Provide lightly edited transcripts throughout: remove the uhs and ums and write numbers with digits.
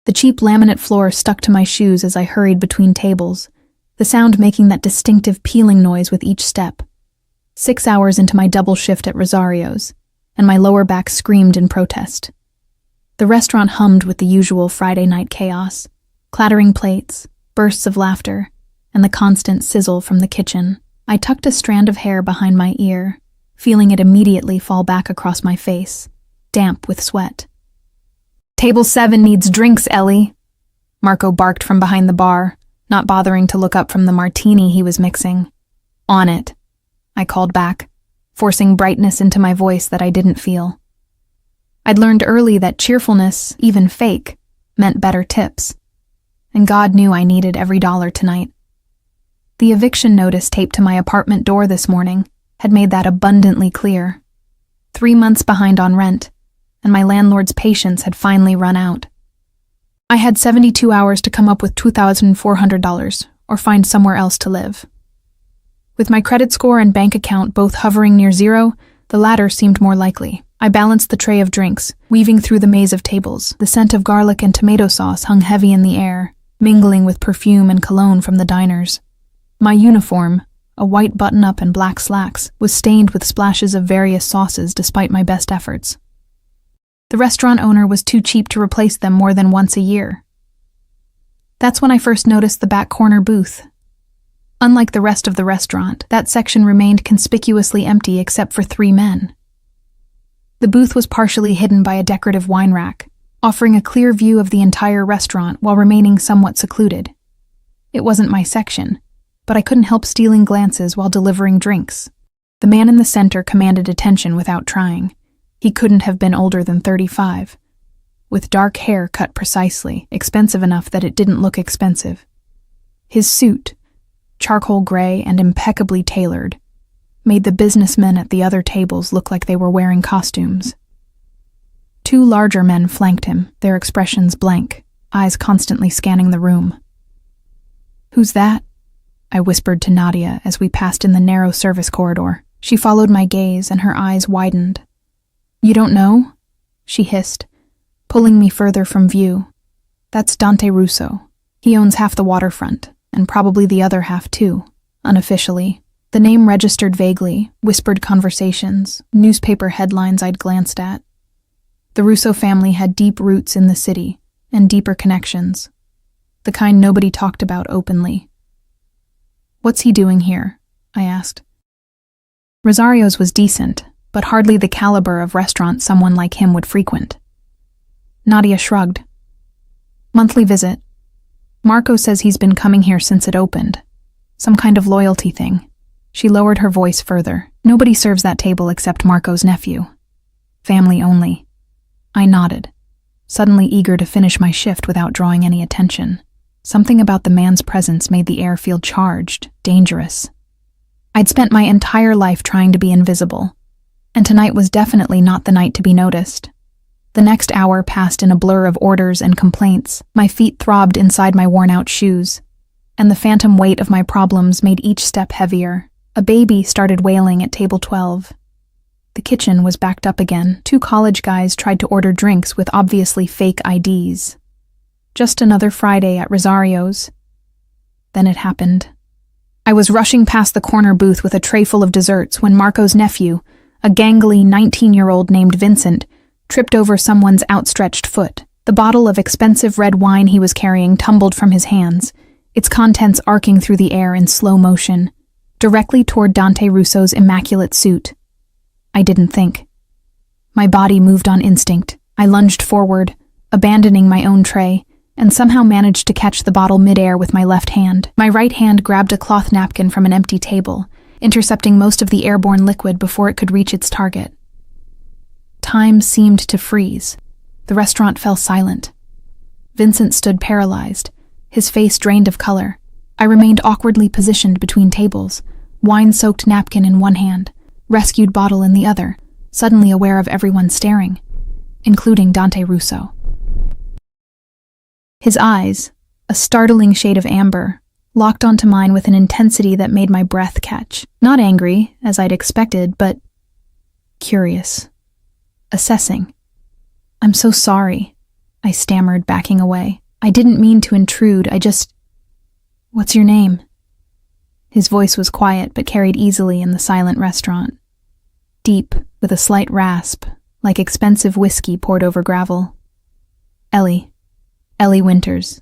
The cheap laminate floor stuck to my shoes as I hurried between tables, the sound making that distinctive peeling noise with each step. 6 hours into my double shift at Rosario's, and my lower back screamed in protest. The restaurant hummed with the usual Friday night chaos, clattering plates, bursts of laughter, and the constant sizzle from the kitchen. I tucked a strand of hair behind my ear, feeling it immediately fall back across my face, damp with sweat. "Table 7 needs drinks, Ellie," Marco barked from behind the bar, not bothering to look up from the martini he was mixing. "On it," I called back, forcing brightness into my voice that I didn't feel. I'd learned early that cheerfulness, even fake, meant better tips, and God knew I needed every dollar tonight. The eviction notice taped to my apartment door this morning had made that abundantly clear. 3 months behind on rent, and my landlord's patience had finally run out. I had 72 hours to come up with $2,400 or find somewhere else to live. With my credit score and bank account both hovering near zero, the latter seemed more likely. I balanced the tray of drinks, weaving through the maze of tables. The scent of garlic and tomato sauce hung heavy in the air, mingling with perfume and cologne from the diners. My uniform, a white button-up and black slacks, was stained with splashes of various sauces despite my best efforts. The restaurant owner was too cheap to replace them more than once a year. That's when I first noticed the back corner booth. Unlike the rest of the restaurant, that section remained conspicuously empty except for 3 men. The booth was partially hidden by a decorative wine rack, offering a clear view of the entire restaurant while remaining somewhat secluded. It wasn't my section, but I couldn't help stealing glances while delivering drinks. The man in the center commanded attention without trying. He couldn't have been older than 35, with dark hair cut precisely, expensive enough that it didn't look expensive. His suit, charcoal gray and impeccably tailored, made the businessmen at the other tables look like they were wearing costumes. 2 larger men flanked him, their expressions blank, eyes constantly scanning the room. "Who's that?" I whispered to Nadia as we passed in the narrow service corridor. She followed my gaze and her eyes widened. "You don't know?" she hissed, pulling me further from view. "That's Dante Russo. He owns half the waterfront, and probably the other half too, unofficially." The name registered vaguely, whispered conversations, newspaper headlines I'd glanced at. The Russo family had deep roots in the city, and deeper connections. The kind nobody talked about openly. "What's he doing here?" I asked. Rosario's was decent, but hardly the caliber of restaurant someone like him would frequent. Nadia shrugged. "Monthly visit. Marco says he's been coming here since it opened. Some kind of loyalty thing." She lowered her voice further. "Nobody serves that table except Marco's nephew. Family only." I nodded, suddenly eager to finish my shift without drawing any attention. Something about the man's presence made the air feel charged, dangerous. I'd spent my entire life trying to be invisible, and tonight was definitely not the night to be noticed. The next hour passed in a blur of orders and complaints. My feet throbbed inside my worn-out shoes, and the phantom weight of my problems made each step heavier. A baby started wailing at table 12. The kitchen was backed up again. 2 college guys tried to order drinks with obviously fake IDs. Just another Friday at Rosario's. Then it happened. I was rushing past the corner booth with a tray full of desserts when Marco's nephew, a gangly 19-year-old named Vincent, tripped over someone's outstretched foot. The bottle of expensive red wine he was carrying tumbled from his hands, its contents arcing through the air in slow motion, directly toward Dante Russo's immaculate suit. I didn't think. My body moved on instinct. I lunged forward, abandoning my own tray, and somehow managed to catch the bottle midair with my left hand. My right hand grabbed a cloth napkin from an empty table, intercepting most of the airborne liquid before it could reach its target. Time seemed to freeze. The restaurant fell silent. Vincent stood paralyzed, his face drained of color. I remained awkwardly positioned between tables, wine-soaked napkin in one hand, rescued bottle in the other, suddenly aware of everyone staring, including Dante Russo. His eyes, a startling shade of amber, locked onto mine with an intensity that made my breath catch. Not angry, as I'd expected, but curious. Assessing. "I'm so sorry," I stammered, backing away. I didn't mean to intrude, What's your name? His voice was quiet but carried easily in the silent restaurant. Deep, with a slight rasp, like expensive whiskey poured over gravel. Ellie. Ellie Winters.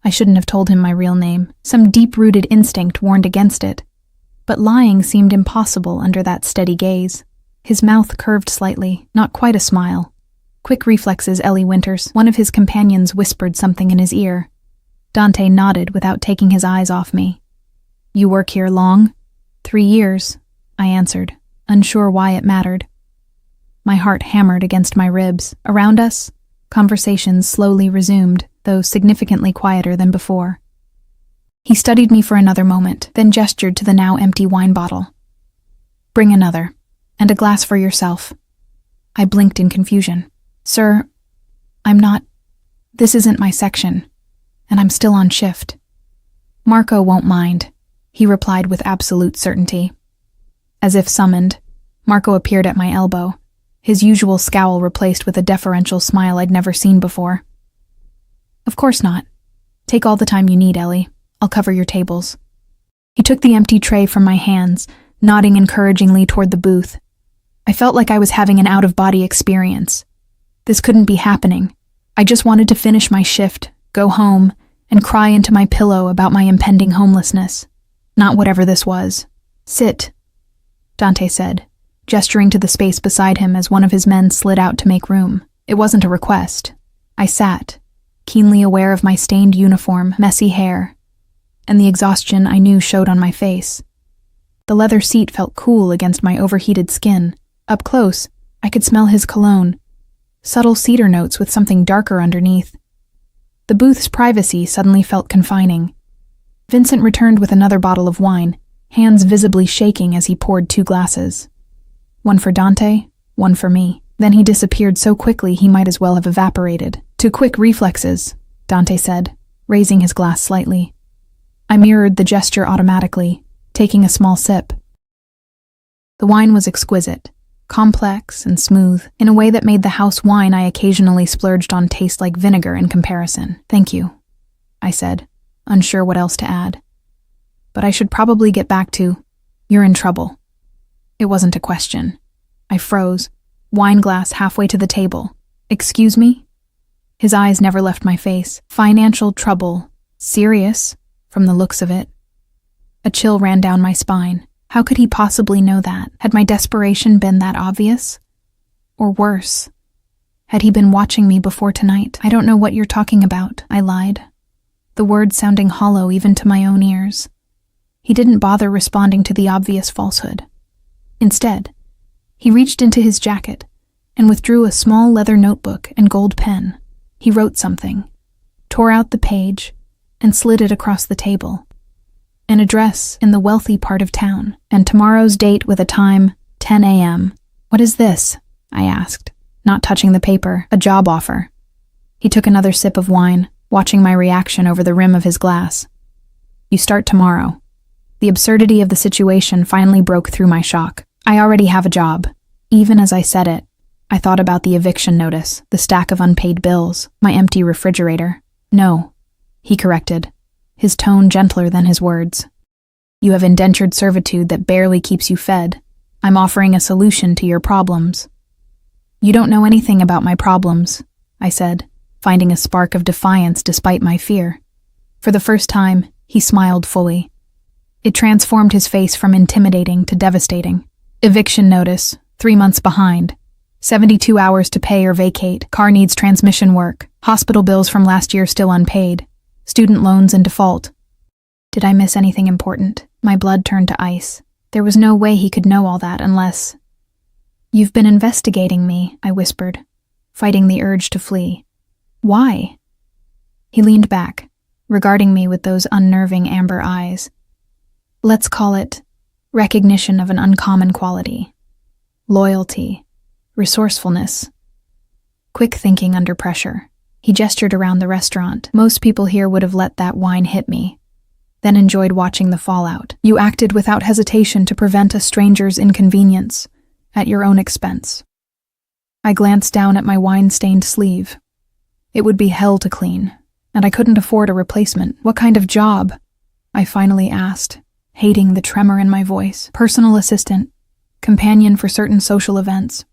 I shouldn't have told him my real name. Some deep-rooted instinct warned against it. But lying seemed impossible under that steady gaze. His mouth curved slightly, not quite a smile. Quick reflexes, Ellie Winters. One of his companions whispered something in his ear. Dante nodded without taking his eyes off me. You work here long? 3 years, I answered, unsure why it mattered. My heart hammered against my ribs. Around us, conversations slowly resumed, though significantly quieter than before. He studied me for another moment, then gestured to the now empty wine bottle. Bring another, and a glass for yourself. I blinked in confusion. Sir, this isn't my section, and I'm still on shift. Marco won't mind, he replied with absolute certainty. As if summoned, Marco appeared at my elbow, his usual scowl replaced with a deferential smile I'd never seen before. Of course not. Take all the time you need, Ellie. I'll cover your tables. He took the empty tray from my hands, nodding encouragingly toward the booth. I felt like I was having an out-of-body experience. This couldn't be happening. I just wanted to finish my shift, go home, and cry into my pillow about my impending homelessness. Not whatever this was. Sit, Dante said, gesturing to the space beside him as one of his men slid out to make room. It wasn't a request. I sat, keenly aware of my stained uniform, messy hair, and the exhaustion I knew showed on my face. The leather seat felt cool against my overheated skin. Up close, I could smell his cologne, subtle cedar notes with something darker underneath. The booth's privacy suddenly felt confining. Vincent returned with another bottle of wine, hands visibly shaking as he poured 2 glasses. One for Dante, one for me. Then he disappeared so quickly he might as well have evaporated. 2 quick reflexes, Dante said, raising his glass slightly. I mirrored the gesture automatically, taking a small sip. The wine was exquisite, complex and smooth, in a way that made the house wine I occasionally splurged on taste like vinegar in comparison. Thank you, I said, unsure what else to add. But I should probably get back to, you're in trouble. It wasn't a question. I froze, wine glass halfway to the table. Excuse me? His eyes never left my face. Financial trouble. Serious, from the looks of it. A chill ran down my spine. How could he possibly know that? Had my desperation been that obvious? Or worse, had he been watching me before tonight? I don't know what you're talking about, I lied, the words sounding hollow even to my own ears. He didn't bother responding to the obvious falsehood. Instead, he reached into his jacket and withdrew a small leather notebook and gold pen. He wrote something, tore out the page, and slid it across the table. An address in the wealthy part of town, and tomorrow's date with a time, 10 a.m. What is this? I asked, not touching the paper. A job offer. He took another sip of wine, watching my reaction over the rim of his glass. You start tomorrow. The absurdity of the situation finally broke through my shock. I already have a job. Even as I said it, I thought about the eviction notice, the stack of unpaid bills, my empty refrigerator. No, he corrected, his tone gentler than his words. You have indentured servitude that barely keeps you fed. I'm offering a solution to your problems. You don't know anything about my problems, I said, finding a spark of defiance despite my fear. For the first time, he smiled fully. It transformed his face from intimidating to devastating. Eviction notice, 3 months behind. 72 hours to pay or vacate. Car needs transmission work. Hospital bills from last year still unpaid. Student loans in default. Did I miss anything important? My blood turned to ice. There was no way he could know all that unless... You've been investigating me, I whispered, fighting the urge to flee. Why? He leaned back, regarding me with those unnerving amber eyes. Let's call it recognition of an uncommon quality. Loyalty. Resourcefulness. Quick thinking under pressure. He gestured around the restaurant. Most people here would have let that wine hit me, then enjoyed watching the fallout. You acted without hesitation to prevent a stranger's inconvenience, at your own expense. I glanced down at my wine-stained sleeve. It would be hell to clean, and I couldn't afford a replacement. What kind of job? I finally asked, hating the tremor in my voice. Personal assistant, companion for certain social events,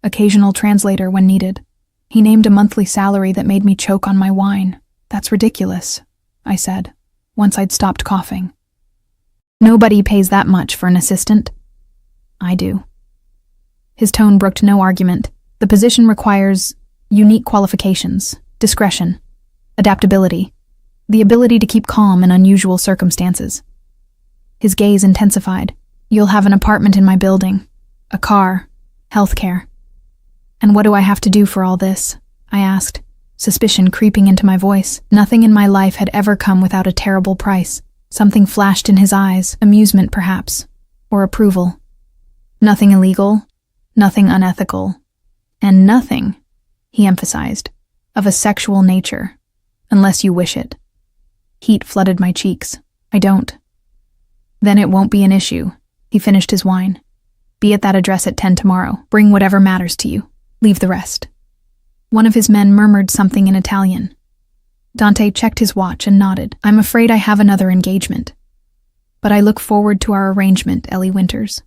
occasional translator when needed. He named a monthly salary that made me choke on my wine. That's ridiculous, I said, once I'd stopped coughing. Nobody pays that much for an assistant. I do. His tone brooked no argument. The position requires unique qualifications, discretion, adaptability, the ability to keep calm in unusual circumstances. His gaze intensified. You'll have an apartment in my building, a car, healthcare. And what do I have to do for all this? I asked, suspicion creeping into my voice. Nothing in my life had ever come without a terrible price. Something flashed in his eyes, amusement perhaps, or approval. Nothing illegal, nothing unethical, and nothing, he emphasized, of a sexual nature, unless you wish it. Heat flooded my cheeks. I don't. Then it won't be an issue. He finished his wine. Be at that address at 10 tomorrow. Bring whatever matters to you. Leave the rest. One of his men murmured something in Italian. Dante checked his watch and nodded. I'm afraid I have another engagement. But I look forward to our arrangement, Ellie Winters.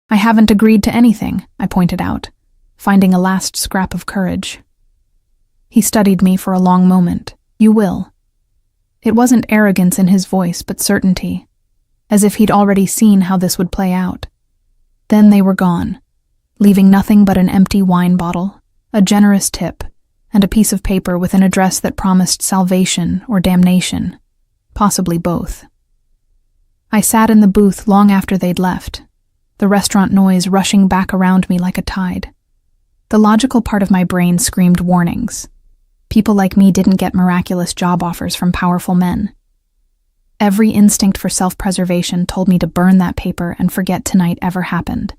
I haven't agreed to anything, I pointed out, finding a last scrap of courage. He studied me for a long moment. You will. It wasn't arrogance in his voice, but certainty, as if he'd already seen how this would play out. Then they were gone, leaving nothing but an empty wine bottle, a generous tip, and a piece of paper with an address that promised salvation or damnation, possibly both. I sat in the booth long after they'd left, the restaurant noise rushing back around me like a tide. The logical part of my brain screamed warnings. People like me didn't get miraculous job offers from powerful men. Every instinct for self-preservation told me to burn that paper and forget tonight ever happened.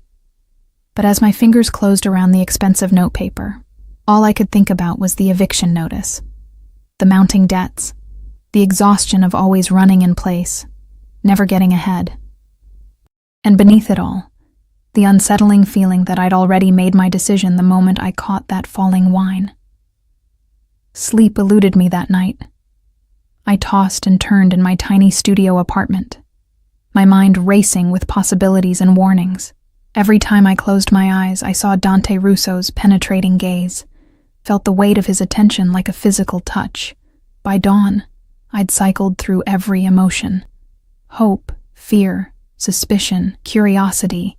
But as my fingers closed around the expensive notepaper, all I could think about was the eviction notice, the mounting debts, the exhaustion of always running in place, never getting ahead. And beneath it all, the unsettling feeling that I'd already made my decision the moment I caught that falling wine. Sleep eluded me that night. I tossed and turned in my tiny studio apartment, my mind racing with possibilities and warnings. Every time I closed my eyes, I saw Dante Russo's penetrating gaze, felt the weight of his attention like a physical touch. By dawn, I'd cycled through every emotion: hope, fear, suspicion, curiosity,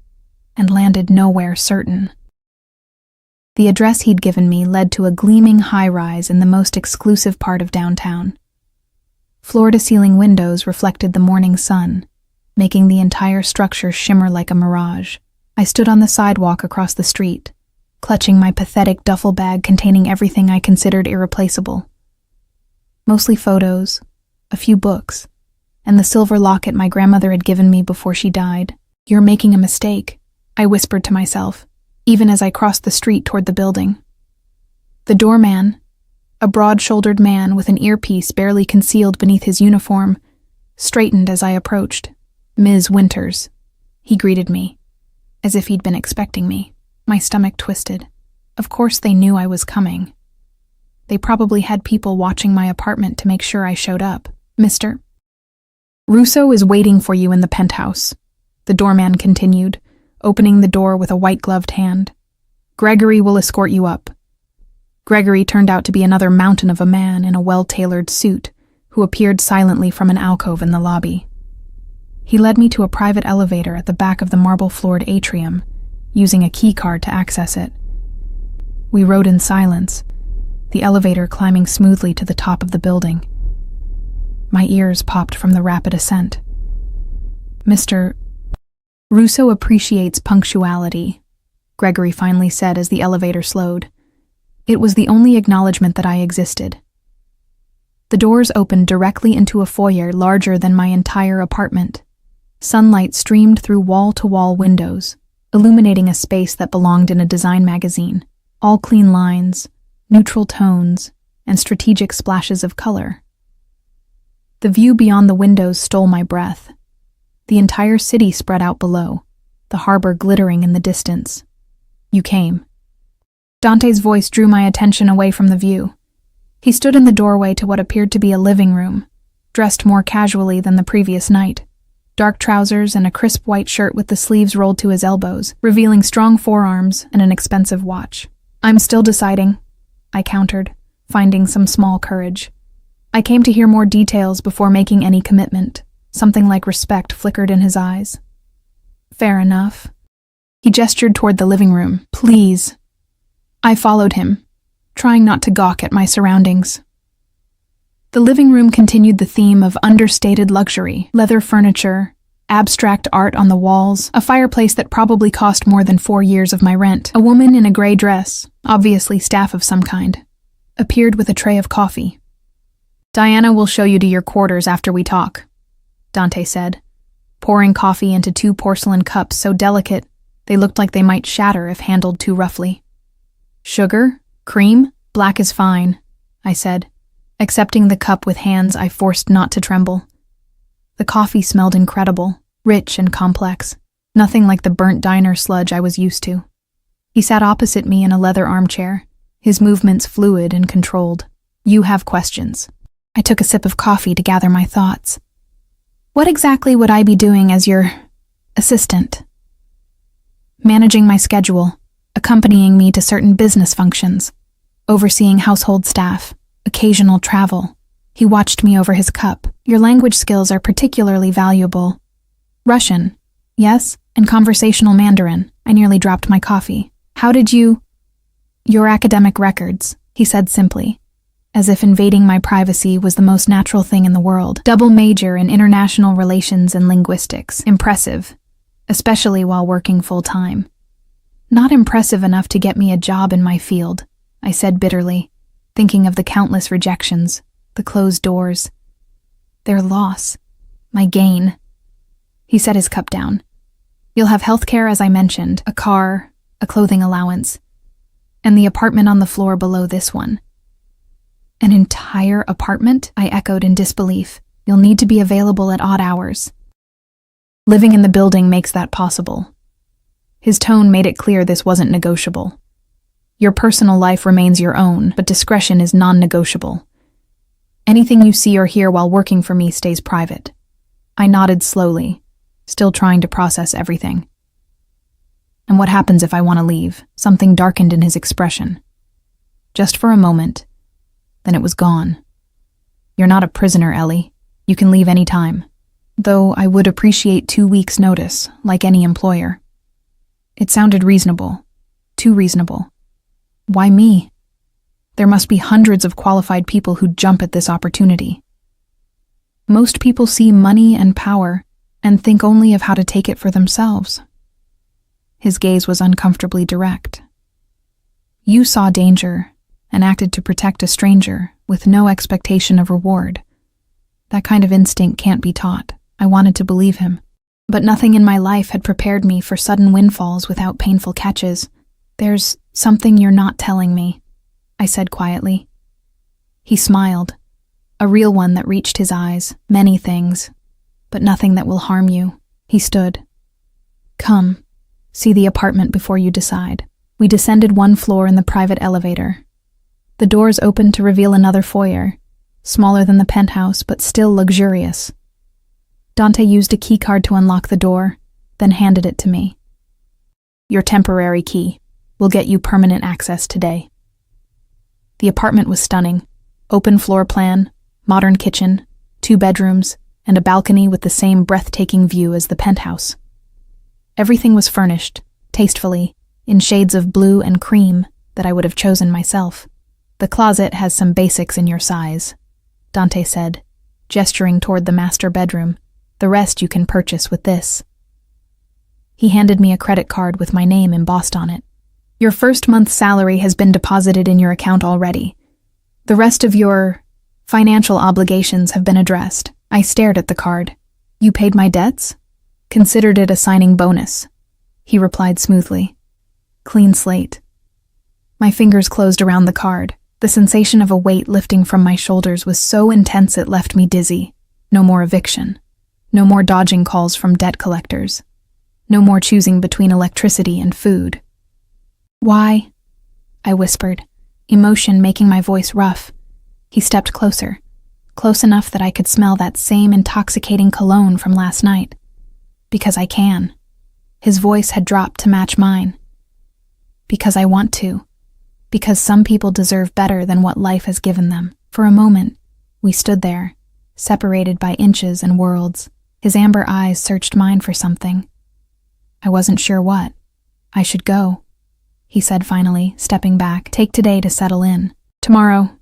and landed nowhere certain. The address he'd given me led to a gleaming high-rise in the most exclusive part of downtown. Floor-to-ceiling windows reflected the morning sun, making the entire structure shimmer like a mirage. I stood on the sidewalk across the street, clutching my pathetic duffel bag containing everything I considered irreplaceable. Mostly photos, a few books, and the silver locket my grandmother had given me before she died. You're making a mistake, I whispered to myself, even as I crossed the street toward the building. The doorman, a broad-shouldered man with an earpiece barely concealed beneath his uniform, straightened as I approached. Ms. Winters, he greeted me, as if he'd been expecting me. My stomach twisted. Of course they knew I was coming. They probably had people watching my apartment to make sure I showed up. Mr. Russo is waiting for you in the penthouse, the doorman continued, opening the door with a white-gloved hand. Gregory will escort you up. Gregory turned out to be another mountain of a man in a well-tailored suit who appeared silently from an alcove in the lobby. He led me to a private elevator at the back of the marble-floored atrium, using a keycard to access it. We rode in silence, the elevator climbing smoothly to the top of the building. My ears popped from the rapid ascent. Mr. Russo appreciates punctuality, Gregory finally said as the elevator slowed. It was the only acknowledgement that I existed. The doors opened directly into a foyer larger than my entire apartment. Sunlight streamed through wall-to-wall windows, illuminating a space that belonged in a design magazine. All clean lines, neutral tones, and strategic splashes of color. The view beyond the windows stole my breath. The entire city spread out below, the harbor glittering in the distance. You came. Dante's voice drew my attention away from the view. He stood in the doorway to what appeared to be a living room, dressed more casually than the previous night. Dark trousers and a crisp white shirt with the sleeves rolled to his elbows, revealing strong forearms and an expensive watch. "I'm still deciding," I countered, finding some small courage. I came to hear more details before making any commitment. Something like respect flickered in his eyes. "Fair enough." He gestured toward the living room. "Please." I followed him, trying not to gawk at my surroundings. The living room continued the theme of understated luxury, leather furniture, abstract art on the walls, a fireplace that probably cost more than 4 years of my rent. A woman in a gray dress, obviously staff of some kind, appeared with a tray of coffee. "Diana will show you to your quarters after we talk," Dante said, pouring coffee into 2 porcelain cups so delicate they looked like they might shatter if handled too roughly. "Sugar? Cream? Black is fine," I said, accepting the cup with hands I forced not to tremble. The coffee smelled incredible, rich and complex, nothing like the burnt diner sludge I was used to. He sat opposite me in a leather armchair, his movements fluid and controlled. "You have questions." I took a sip of coffee to gather my thoughts. "What exactly would I be doing as your assistant?" "Managing my schedule, accompanying me to certain business functions, overseeing household staff, occasional travel." He watched me over his cup. "Your language skills are particularly valuable." "Russian, yes, and conversational Mandarin." I nearly dropped my coffee. "How did you—" "Your academic records," he said simply, as if invading my privacy was the most natural thing in the world. "Double major in international relations and linguistics. Impressive, especially while working full-time." "Not impressive enough to get me a job in my field," I said bitterly, thinking of the countless rejections, the closed doors, their loss, my gain. He set his cup down. "You'll have health care, as I mentioned, a car, a clothing allowance, and the apartment on the floor below this one." "An entire apartment?" I echoed in disbelief. "You'll need to be available at odd hours." "Living in the building makes that possible." His tone made it clear this wasn't negotiable. "Your personal life remains your own, but discretion is non-negotiable. Anything you see or hear while working for me stays private." I nodded slowly, still trying to process everything. "And what happens if I want to leave?" Something darkened in his expression. Just for a moment, then it was gone. "You're not a prisoner, Ellie. You can leave any time. Though I would appreciate 2 weeks' notice, like any employer." It sounded reasonable. Too reasonable. Why me? There must be hundreds of qualified people who jump at this opportunity. Most people see money and power and think only of how to take it for themselves. His gaze was uncomfortably direct. "You saw danger and acted to protect a stranger with no expectation of reward. That kind of instinct can't be taught." I wanted to believe him, but nothing in my life had prepared me for sudden windfalls without painful catches. "There's something you're not telling me," I said quietly. He smiled, a real one that reached his eyes. "Many things, but nothing that will harm you." He stood. "Come, see the apartment before you decide." We descended 1 floor in the private elevator. The doors opened to reveal another foyer, smaller than the penthouse, but still luxurious. Dante used a keycard to unlock the door, then handed it to me. "Your temporary key. We'll get you permanent access today." The apartment was stunning. Open floor plan, modern kitchen, 2 bedrooms, and a balcony with the same breathtaking view as the penthouse. Everything was furnished, tastefully, in shades of blue and cream that I would have chosen myself. "The closet has some basics in your size," Dante said, gesturing toward the master bedroom. "The rest you can purchase with this." He handed me a credit card with my name embossed on it. "Your first month's salary has been deposited in your account already. The rest of your financial obligations have been addressed." I stared at the card. "You paid my debts?" "Considered it a signing bonus," he replied smoothly. "Clean slate." My fingers closed around the card. The sensation of a weight lifting from my shoulders was so intense it left me dizzy. No more eviction. No more dodging calls from debt collectors. No more choosing between electricity and food. "Why?" I whispered, emotion making my voice rough. He stepped closer, close enough that I could smell that same intoxicating cologne from last night. Because I can. His voice had dropped to match mine. Because I want to. Because some people deserve better than what life has given them. For a moment, we stood there, separated by inches and worlds. His amber eyes searched mine for something. I wasn't sure what. I should go, he said finally, stepping back. Take today to settle in. Tomorrow,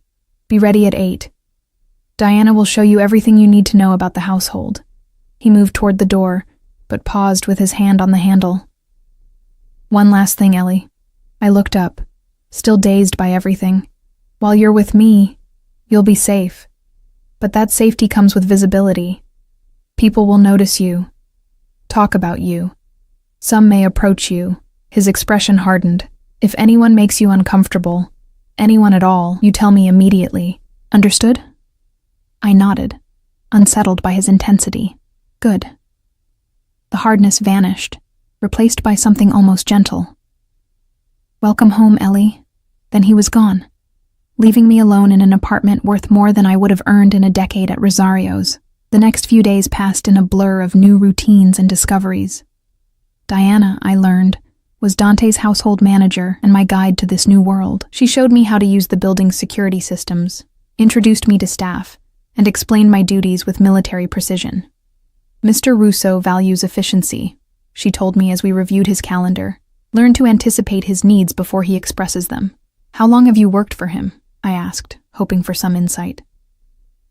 be ready at 8. Diana will show you everything you need to know about the household. He moved toward the door, but paused with his hand on the handle. One last thing, Ellie. I looked up, still dazed by everything. While you're with me, you'll be safe. But that safety comes with visibility. People will notice you, talk about you. Some may approach you. His expression hardened. If anyone makes you uncomfortable, anyone at all, you tell me immediately. Understood? I nodded, unsettled by his intensity. Good. The hardness vanished, replaced by something almost gentle. Welcome home, Ellie. Then he was gone, leaving me alone in an apartment worth more than I would have earned in a decade at Rosario's. The next few days passed in a blur of new routines and discoveries. Diana, I learned, was Dante's household manager and my guide to this new world. She showed me how to use the building's security systems, introduced me to staff, and explained my duties with military precision. Mr. Russo values efficiency, she told me as we reviewed his calendar. Learn to anticipate his needs before he expresses them. How long have you worked for him? I asked, hoping for some insight.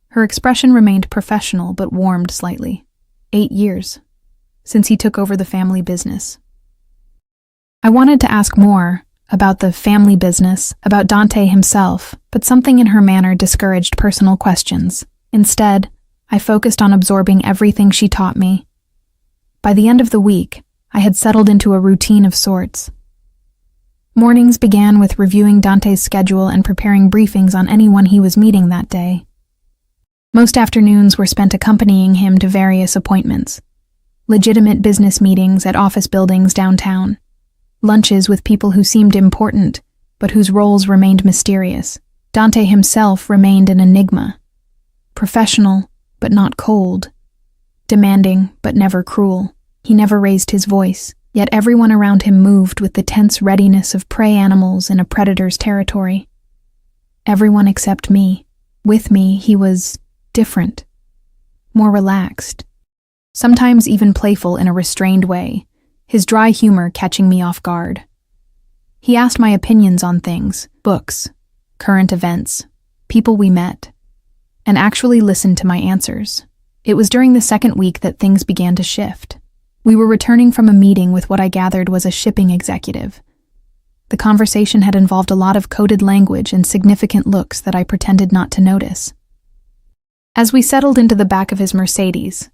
Her expression remained professional but warmed slightly. 8 years, since he took over the family business. I wanted to ask more about the family business, about Dante himself, but something in her manner discouraged personal questions. Instead, I focused on absorbing everything she taught me. By the end of the week, I had settled into a routine of sorts. Mornings began with reviewing Dante's schedule and preparing briefings on anyone he was meeting that day. Most afternoons were spent accompanying him to various appointments. Legitimate business meetings at office buildings downtown. Lunches with people who seemed important, but whose roles remained mysterious. Dante himself remained an enigma. Professional, but not cold. Demanding, but never cruel. He never raised his voice, yet everyone around him moved with the tense readiness of prey animals in a predator's territory. Everyone except me. With me, he was different. More relaxed. Sometimes even playful in a restrained way, his dry humor catching me off guard. He asked my opinions on things, books, current events, people we met, and actually listened to my answers. It was during the second week that things began to shift. We were returning from a meeting with what I gathered was a shipping executive. The conversation had involved a lot of coded language and significant looks that I pretended not to notice. As we settled into the back of his Mercedes,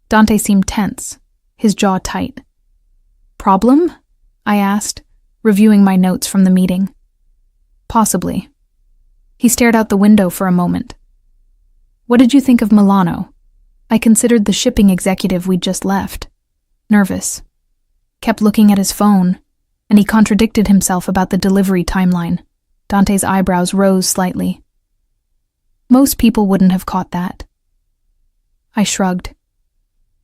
Dante seemed tense, his jaw tight. Problem? I asked, reviewing my notes from the meeting. Possibly. He stared out the window for a moment. What did you think of Milano? I considered the shipping executive we'd just left. Nervous. Kept looking at his phone, and he contradicted himself about the delivery timeline. Dante's eyebrows rose slightly. Most people wouldn't have caught that. I shrugged.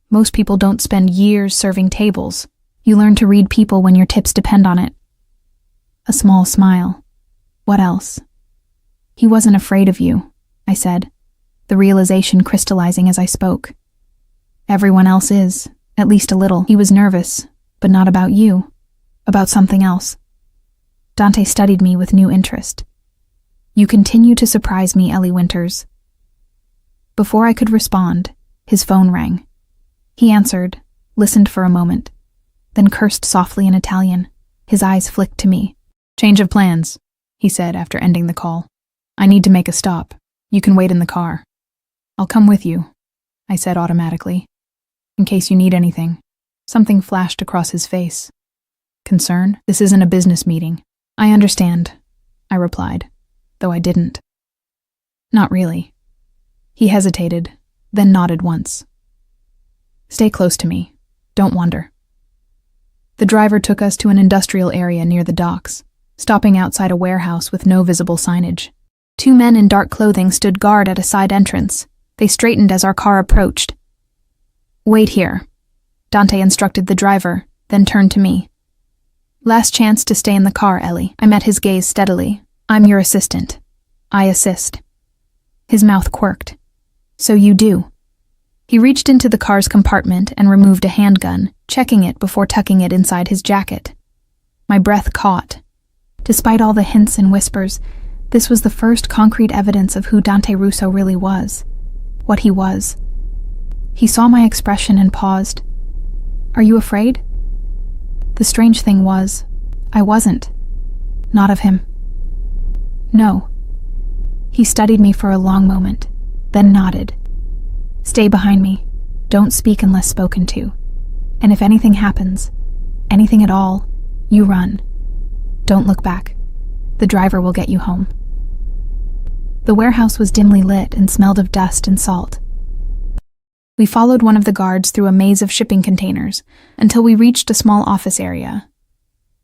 Most people don't spend years serving tables. You learn to read people when your tips depend on it. A small smile. What else? He wasn't afraid of you, I said, the realization crystallizing as I spoke. Everyone else is, at least a little. He was nervous, but not about you, about something else. Dante studied me with new interest. You continue to surprise me, Ellie Winters. Before I could respond, his phone rang. He answered, listened for a moment, then cursed softly in Italian. His eyes flicked to me. Change of plans, he said after ending the call. I need to make a stop. You can wait in the car. I'll come with you, I said automatically. In case you need anything. Something flashed across his face. Concern? This isn't a business meeting. I understand, I replied, though I didn't. Not really. He hesitated, then nodded once. Stay close to me. Don't wander. The driver took us to an industrial area near the docks, stopping outside a warehouse with no visible signage. Two men in dark clothing stood guard at a side entrance. They straightened as our car approached. "Wait here," Dante instructed the driver, then turned to me. "Last chance to stay in the car, Ellie." I met his gaze steadily. "I'm your assistant. I assist." His mouth quirked. "So you do." He reached into the car's compartment and removed a handgun, checking it before tucking it inside his jacket. My breath caught. Despite all the hints and whispers, this was the first concrete evidence of who Dante Russo really was. What he was. He saw my expression and paused. "Are you afraid?" The strange thing was, I wasn't. Not of him. No. He studied me for a long moment, then nodded. "Stay behind me. Don't speak unless spoken to. And if anything happens, anything at all, you run. Don't look back. The driver will get you home." The warehouse was dimly lit and smelled of dust and salt. We followed one of the guards through a maze of shipping containers until we reached a small office area.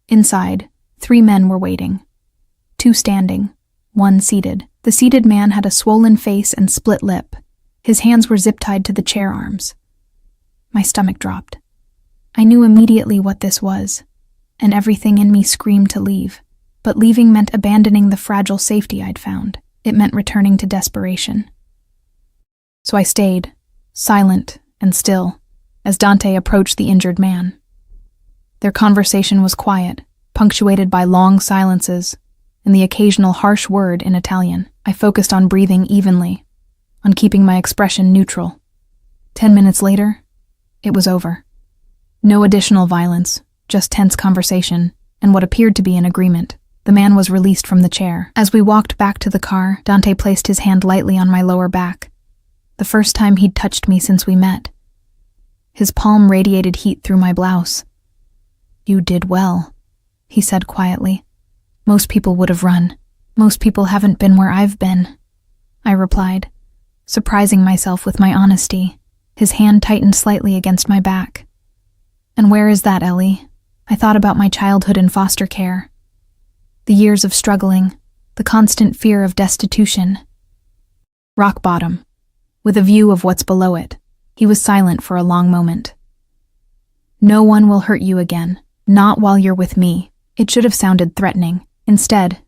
Inside, 3 men were waiting. 2 standing, 1 seated. The seated man had a swollen face and split lip. His hands were zip-tied to the chair arms. My stomach dropped. I knew immediately what this was, and everything in me screamed to leave. But leaving meant abandoning the fragile safety I'd found. It meant returning to desperation. So I stayed, silent and still, as Dante approached the injured man. Their conversation was quiet, punctuated by long silences, and the occasional harsh word in Italian. I focused on breathing evenly, on keeping my expression neutral. 10 minutes later, it was over. No additional violence, just tense conversation, and what appeared to be an agreement. The man was released from the chair. As we walked back to the car, Dante placed his hand lightly on my lower back. The first time he'd touched me since we met. His palm radiated heat through my blouse. "You did well," he said quietly. "Most people would have run. Most people haven't been where I've been," I replied, surprising myself with my honesty. His hand tightened slightly against my back. "And where is that, Ellie?" I thought about my childhood in foster care. The years of struggling, the constant fear of destitution. Rock bottom, with a view of what's below it. He was silent for a long moment. "No one will hurt you again, not while you're with me." It should have sounded threatening. Instead,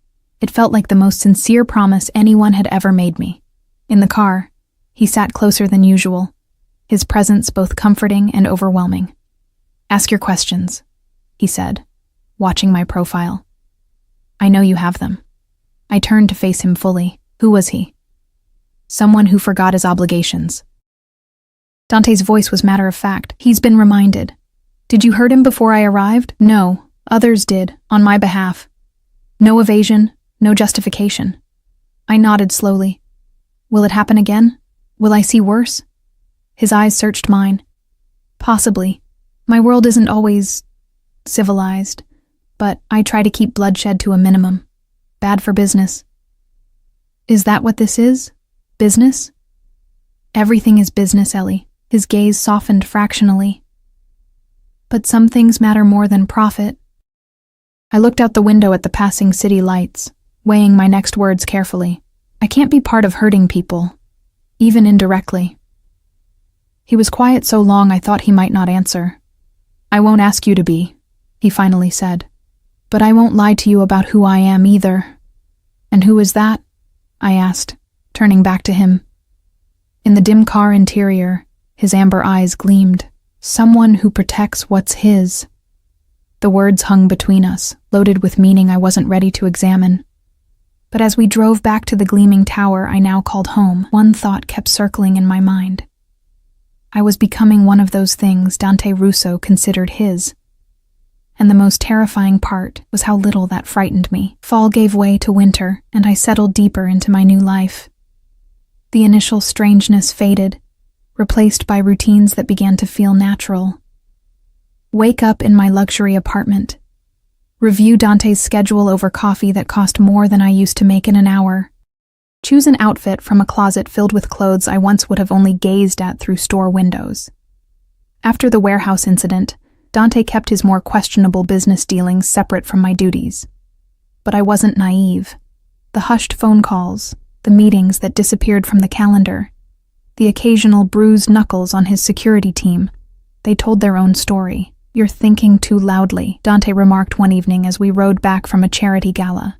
it felt like the most sincere promise anyone had ever made me. In the car, he sat closer than usual, his presence both comforting and overwhelming. "Ask your questions," he said, watching my profile. "I know you have them." I turned to face him fully. Who was he? Someone who forgot his obligations. Dante's voice was matter-of-fact. "He's been reminded." "Did you hurt him before I arrived?" "No, others did, on my behalf. No evasion, no justification." I nodded slowly. "Will it happen again? Will I see worse?" His eyes searched mine. "Possibly. My world isn't always civilized, but I try to keep bloodshed to a minimum. Bad for business." "Is that what this is? Business?" "Everything is business, Ellie." His gaze softened fractionally. "But some things matter more than profit." I looked out the window at the passing city lights, weighing my next words carefully. I can't be part of hurting people, even indirectly. He was quiet so long I thought he might not answer. "I won't ask you to be," he finally said. "But I won't lie to you about who I am either." "And who is that?" I asked, turning back to him. In the dim car interior, his amber eyes gleamed. "Someone who protects what's his." The words hung between us, loaded with meaning I wasn't ready to examine. But as we drove back to the gleaming tower I now called home, one thought kept circling in my mind. I was becoming one of those things Dante Russo considered his. And the most terrifying part was how little that frightened me. Fall gave way to winter, and I settled deeper into my new life. The initial strangeness faded, replaced by routines that began to feel natural. Wake up in my luxury apartment. Review Dante's schedule over coffee that cost more than I used to make in an hour. Choose an outfit from a closet filled with clothes I once would have only gazed at through store windows. After the warehouse incident, Dante kept his more questionable business dealings separate from my duties. But I wasn't naive. The hushed phone calls, the meetings that disappeared from the calendar, the occasional bruised knuckles on his security team. They told their own story. "You're thinking too loudly," Dante remarked one evening as we rode back from a charity gala.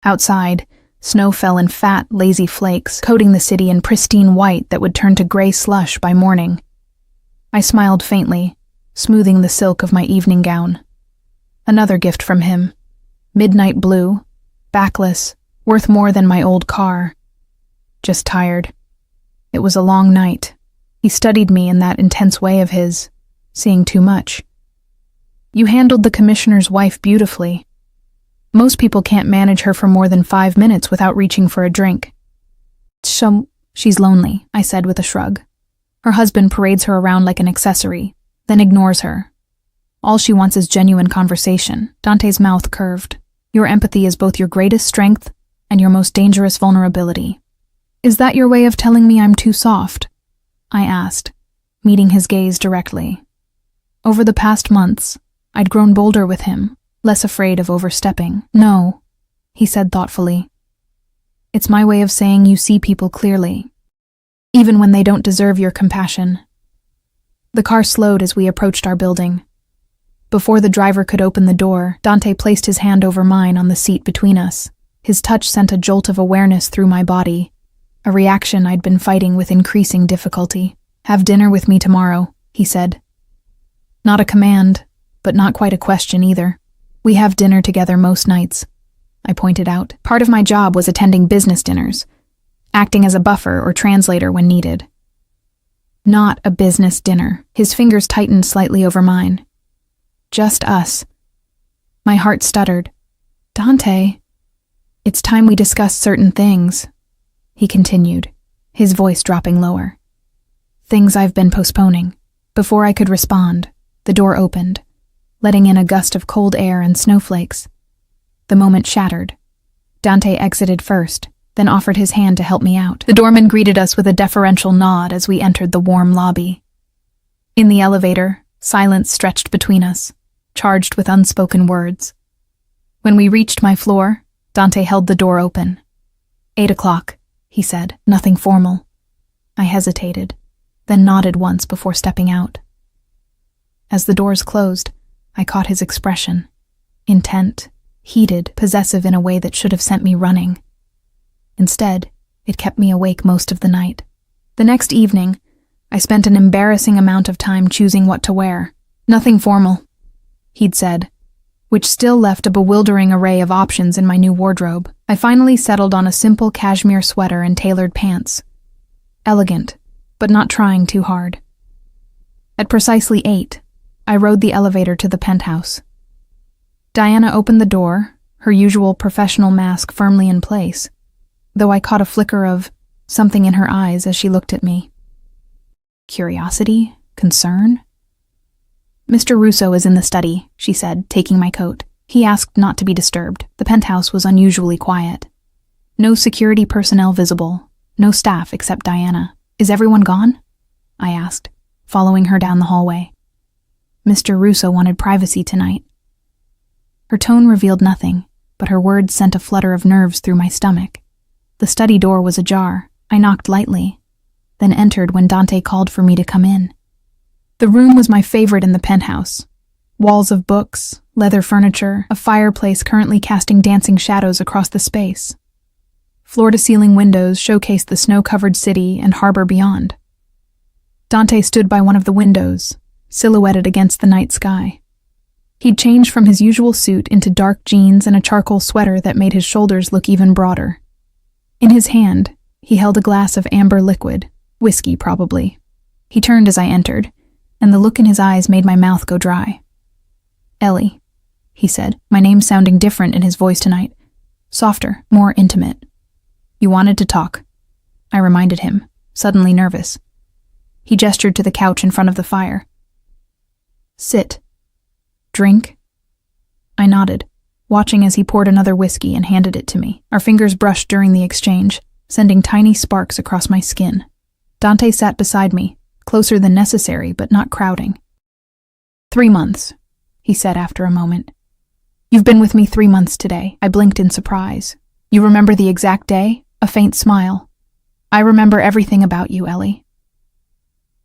Outside, snow fell in fat, lazy flakes, coating the city in pristine white that would turn to gray slush by morning. I smiled faintly, smoothing the silk of my evening gown. Another gift from him. Midnight blue, backless, worth more than my old car. Just tired. It was a long night. He studied me in that intense way of his, seeing too much. "You handled the commissioner's wife beautifully. Most people can't manage her for more than 5 minutes without reaching for a drink." She's lonely," I said with a shrug. "Her husband parades her around like an accessory, then ignores her. All she wants is genuine conversation." Dante's mouth curved. "Your empathy is both your greatest strength and your most dangerous vulnerability." "Is that your way of telling me I'm too soft?" I asked, meeting his gaze directly. Over the past months, I'd grown bolder with him, less afraid of overstepping. "No," he said thoughtfully. "It's my way of saying you see people clearly, even when they don't deserve your compassion." The car slowed as we approached our building. Before the driver could open the door, Dante placed his hand over mine on the seat between us. His touch sent a jolt of awareness through my body, a reaction I'd been fighting with increasing difficulty. "Have dinner with me tomorrow," he said. Not a command, but not quite a question either. "We have dinner together most nights," I pointed out. Part of my job was attending business dinners, acting as a buffer or translator when needed. "Not a business dinner." His fingers tightened slightly over mine. "Just us." My heart stuttered. "Dante, it's time we discuss certain things," he continued, his voice dropping lower. "Things I've been postponing." Before I could respond, the door opened, letting in a gust of cold air and snowflakes. The moment shattered. Dante exited first, then offered his hand to help me out. The doorman greeted us with a deferential nod as we entered the warm lobby. In the elevator, silence stretched between us, charged with unspoken words. When we reached my floor, Dante held the door open. 8 o'clock, he said, nothing formal. I hesitated, then nodded once before stepping out. As the doors closed, I caught his expression. Intent, heated, possessive in a way that should have sent me running. Instead, it kept me awake most of the night. The next evening, I spent an embarrassing amount of time choosing what to wear. "Nothing formal," he'd said, which still left a bewildering array of options in my new wardrobe. I finally settled on a simple cashmere sweater and tailored pants. Elegant, but not trying too hard. At precisely 8, I rode the elevator to the penthouse. Diana opened the door, her usual professional mask firmly in place, though I caught a flicker of something in her eyes as she looked at me. Curiosity? Concern? "Mr. Russo is in the study," she said, taking my coat. He asked not to be disturbed. The penthouse was unusually quiet. No security personnel visible, no staff except Diana. "Is everyone gone?" I asked, following her down the hallway. "Mr. Russo wanted privacy tonight." Her tone revealed nothing, but her words sent a flutter of nerves through my stomach. The study door was ajar. I knocked lightly, then entered when Dante called for me to come in. The room was my favorite in the penthouse. Walls of books, leather furniture, a fireplace currently casting dancing shadows across the space. Floor-to-ceiling windows showcased the snow-covered city and harbor beyond. Dante stood by one of the windows, silhouetted against the night sky. He'd changed from his usual suit into dark jeans and a charcoal sweater that made his shoulders look even broader. In his hand, he held a glass of amber liquid, whiskey probably. He turned as I entered, and the look in his eyes made my mouth go dry. "Ellie," he said, my name sounding different in his voice tonight. Softer, more intimate. "You wanted to talk," I reminded him, suddenly nervous. He gestured to the couch in front of the fire. "Sit. Drink?" I nodded, watching as he poured another whiskey and handed it to me. Our fingers brushed during the exchange, sending tiny sparks across my skin. Dante sat beside me, closer than necessary, but not crowding. 3 months, he said after a moment. "You've been with me 3 months today." I blinked in surprise. You remember the exact day? A faint smile. I remember everything about you, Ellie.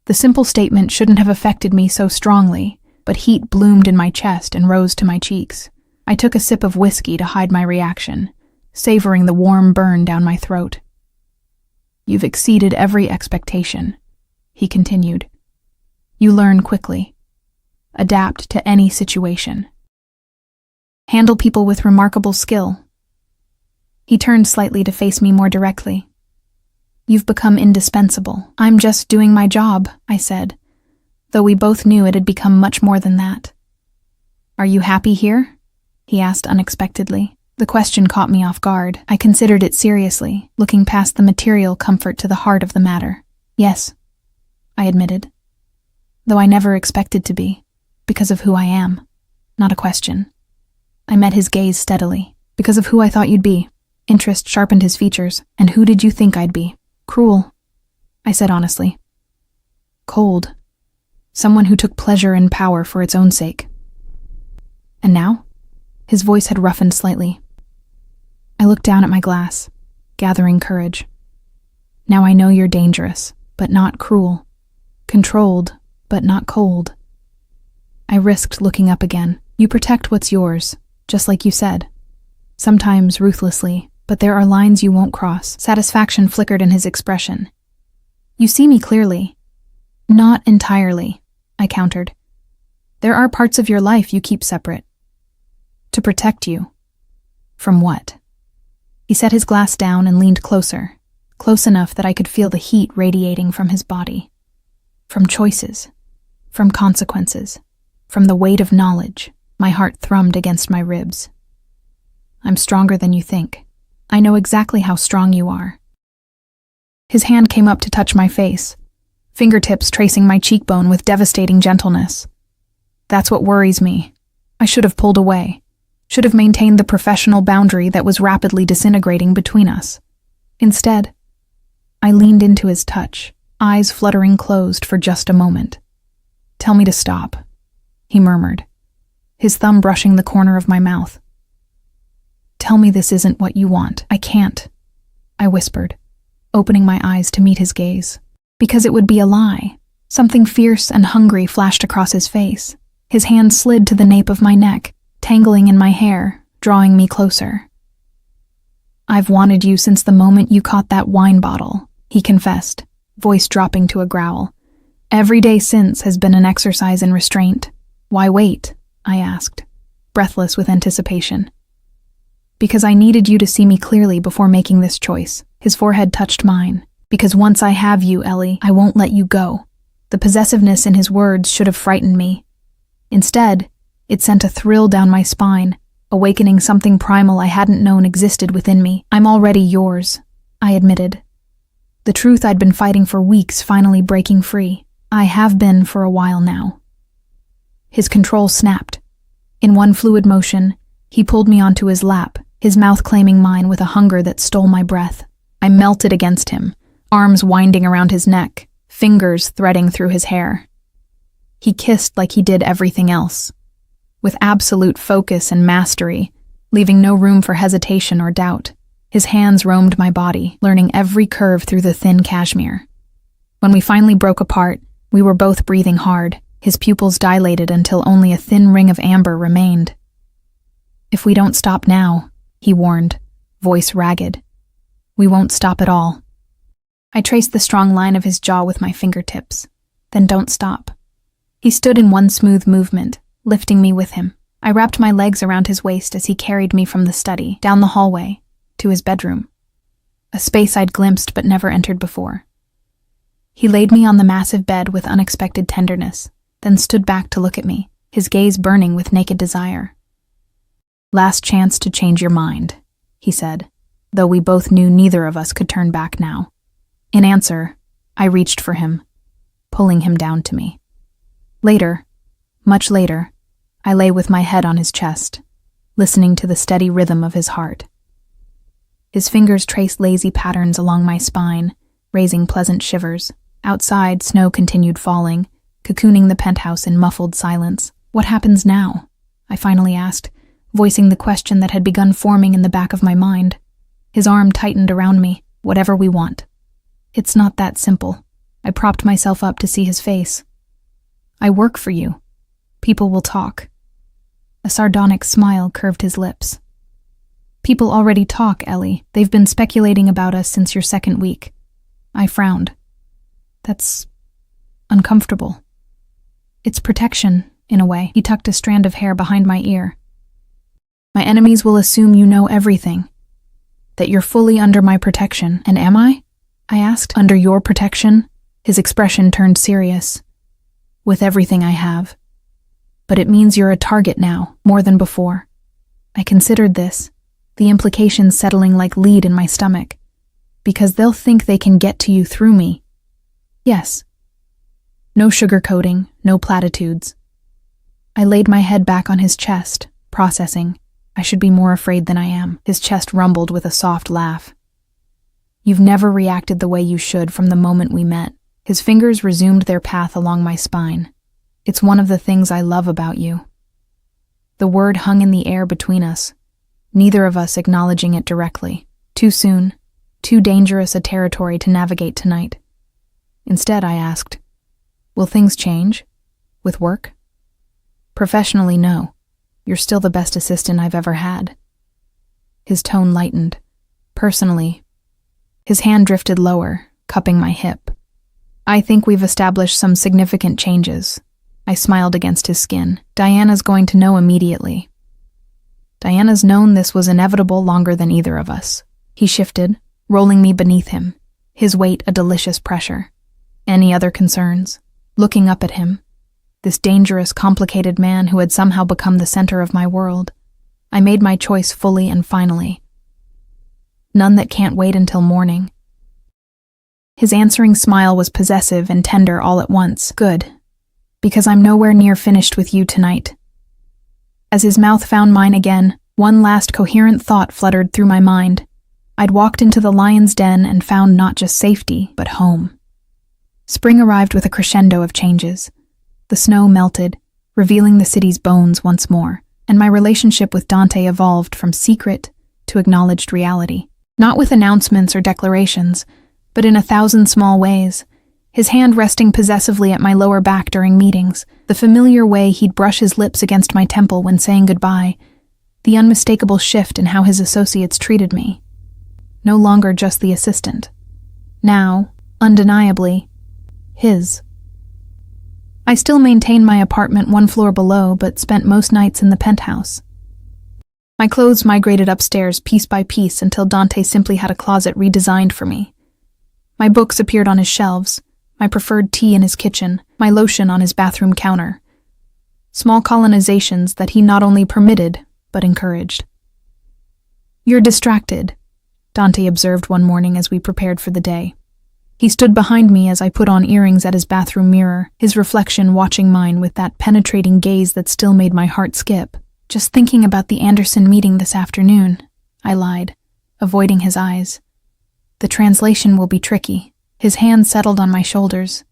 The simple statement shouldn't have affected me so strongly, but heat bloomed in my chest and rose to my cheeks. I took a sip of whiskey to hide my reaction, savoring the warm burn down my throat. You've exceeded every expectation, he continued. You learn quickly. Adapt to any situation. Handle people with remarkable skill. He turned slightly to face me more directly. You've become indispensable. I'm just doing my job, I said, though we both knew it had become much more than that. Are you happy here? He asked unexpectedly. The question caught me off guard. I considered it seriously, looking past the material comfort to the heart of the matter. Yes, I admitted, though I never expected to be, because of who I am. Not a question. I met his gaze steadily. Because of who I thought you'd be. Interest sharpened his features. And who did you think I'd be? Cruel, I said honestly. Cold. Someone who took pleasure in power for its own sake. And now? His voice had roughened slightly. I looked down at my glass, gathering courage. Now I know you're dangerous, but not cruel. Controlled, but not cold. I risked looking up again. You protect what's yours, just like you said. Sometimes ruthlessly, but there are lines you won't cross. Satisfaction flickered in his expression. You see me clearly. Not entirely, I countered. There are parts of your life you keep separate. To protect you. From what? He set his glass down and leaned closer, close enough that I could feel the heat radiating from his body. From choices. From consequences. From the weight of knowledge. My heart thrummed against my ribs. I'm stronger than you think. I know exactly how strong you are. His hand came up to touch my face, fingertips tracing my cheekbone with devastating gentleness. That's what worries me. I should have pulled away, should have maintained the professional boundary that was rapidly disintegrating between us. Instead, I leaned into his touch, eyes fluttering closed for just a moment. Tell me to stop, he murmured, his thumb brushing the corner of my mouth. Tell me this isn't what you want. I can't, I whispered, opening my eyes to meet his gaze. Because it would be a lie. Something fierce and hungry flashed across his face. His hand slid to the nape of my neck, tangling in my hair, drawing me closer. I've wanted you since the moment you caught that wine bottle, he confessed, voice dropping to a growl. Every day since has been an exercise in restraint. Why wait? I asked, breathless with anticipation. Because I needed you to see me clearly before making this choice. His forehead touched mine. Because once I have you, Ellie, I won't let you go. The possessiveness in his words should have frightened me. Instead, it sent a thrill down my spine, awakening something primal I hadn't known existed within me. I'm already yours, I admitted. The truth I'd been fighting for weeks finally breaking free. I have been for a while now. His control snapped. In one fluid motion, he pulled me onto his lap, his mouth claiming mine with a hunger that stole my breath. I melted against him, arms winding around his neck, fingers threading through his hair. He kissed like he did everything else, with absolute focus and mastery, leaving no room for hesitation or doubt. His hands roamed my body, learning every curve through the thin cashmere. When we finally broke apart, we were both breathing hard, his pupils dilated until only a thin ring of amber remained. If we don't stop now, he warned, voice ragged, we won't stop at all. I traced the strong line of his jaw with my fingertips. Then don't stop. He stood in one smooth movement, lifting me with him. I wrapped my legs around his waist as he carried me from the study, down the hallway, to his bedroom. A space I'd glimpsed but never entered before. He laid me on the massive bed with unexpected tenderness, then stood back to look at me, his gaze burning with naked desire. Last chance to change your mind, he said, though we both knew neither of us could turn back now. In answer, I reached for him, pulling him down to me. Later, much later, I lay with my head on his chest, listening to the steady rhythm of his heart. His fingers traced lazy patterns along my spine, raising pleasant shivers. Outside, snow continued falling, cocooning the penthouse in muffled silence. What happens now? I finally asked, voicing the question that had begun forming in the back of my mind. His arm tightened around me. Whatever we want. It's not that simple. I propped myself up to see his face. I work for you. People will talk. A sardonic smile curved his lips. People already talk, Ellie. They've been speculating about us since your second week. I frowned. That's uncomfortable. It's protection, in a way. He tucked a strand of hair behind my ear. My enemies will assume you know everything. That you're fully under my protection. And am I? I asked. Under your protection? His expression turned serious. With everything I have. But it means you're a target now, more than before. I considered this, the implications settling like lead in my stomach. Because they'll think they can get to you through me. Yes. No sugarcoating, no platitudes. I laid my head back on his chest, processing. I should be more afraid than I am. His chest rumbled with a soft laugh. You've never reacted the way you should from the moment we met. His fingers resumed their path along my spine. It's one of the things I love about you. The word hung in the air between us, neither of us acknowledging it directly. Too soon, too dangerous a territory to navigate tonight. Instead, I asked, will things change? With work? Professionally, no. You're still the best assistant I've ever had. His tone lightened. Personally, his hand drifted lower, cupping my hip. I think we've established some significant changes. I smiled against his skin. Diana's going to know immediately. Diana's known this was inevitable longer than either of us. He shifted, rolling me beneath him, his weight a delicious pressure. Any other concerns? Looking up at him, this dangerous, complicated man who had somehow become the center of my world, I made my choice fully and finally. None that can't wait until morning. His answering smile was possessive and tender all at once. Good. Because I'm nowhere near finished with you tonight. As his mouth found mine again, one last coherent thought fluttered through my mind. I'd walked into the lion's den and found not just safety, but home. Spring arrived with a crescendo of changes. The snow melted, revealing the city's bones once more, and my relationship with Dante evolved from secret to acknowledged reality. Not with announcements or declarations, but in 1,000 small ways. His hand resting possessively at my lower back during meetings, the familiar way he'd brush his lips against my temple when saying goodbye, the unmistakable shift in how his associates treated me. No longer just the assistant. Now, undeniably, his. I still maintained my apartment 1 floor below, but spent most nights in the penthouse. My clothes migrated upstairs piece by piece until Dante simply had a closet redesigned for me. My books appeared on his shelves, my preferred tea in his kitchen, my lotion on his bathroom counter. Small colonizations that he not only permitted, but encouraged. You're distracted, Dante observed one morning as we prepared for the day. He stood behind me as I put on earrings at his bathroom mirror, his reflection watching mine with that penetrating gaze that still made my heart skip. Just thinking about the Anderson meeting this afternoon, I lied, avoiding his eyes. The translation will be tricky. His hand settled on my shoulders,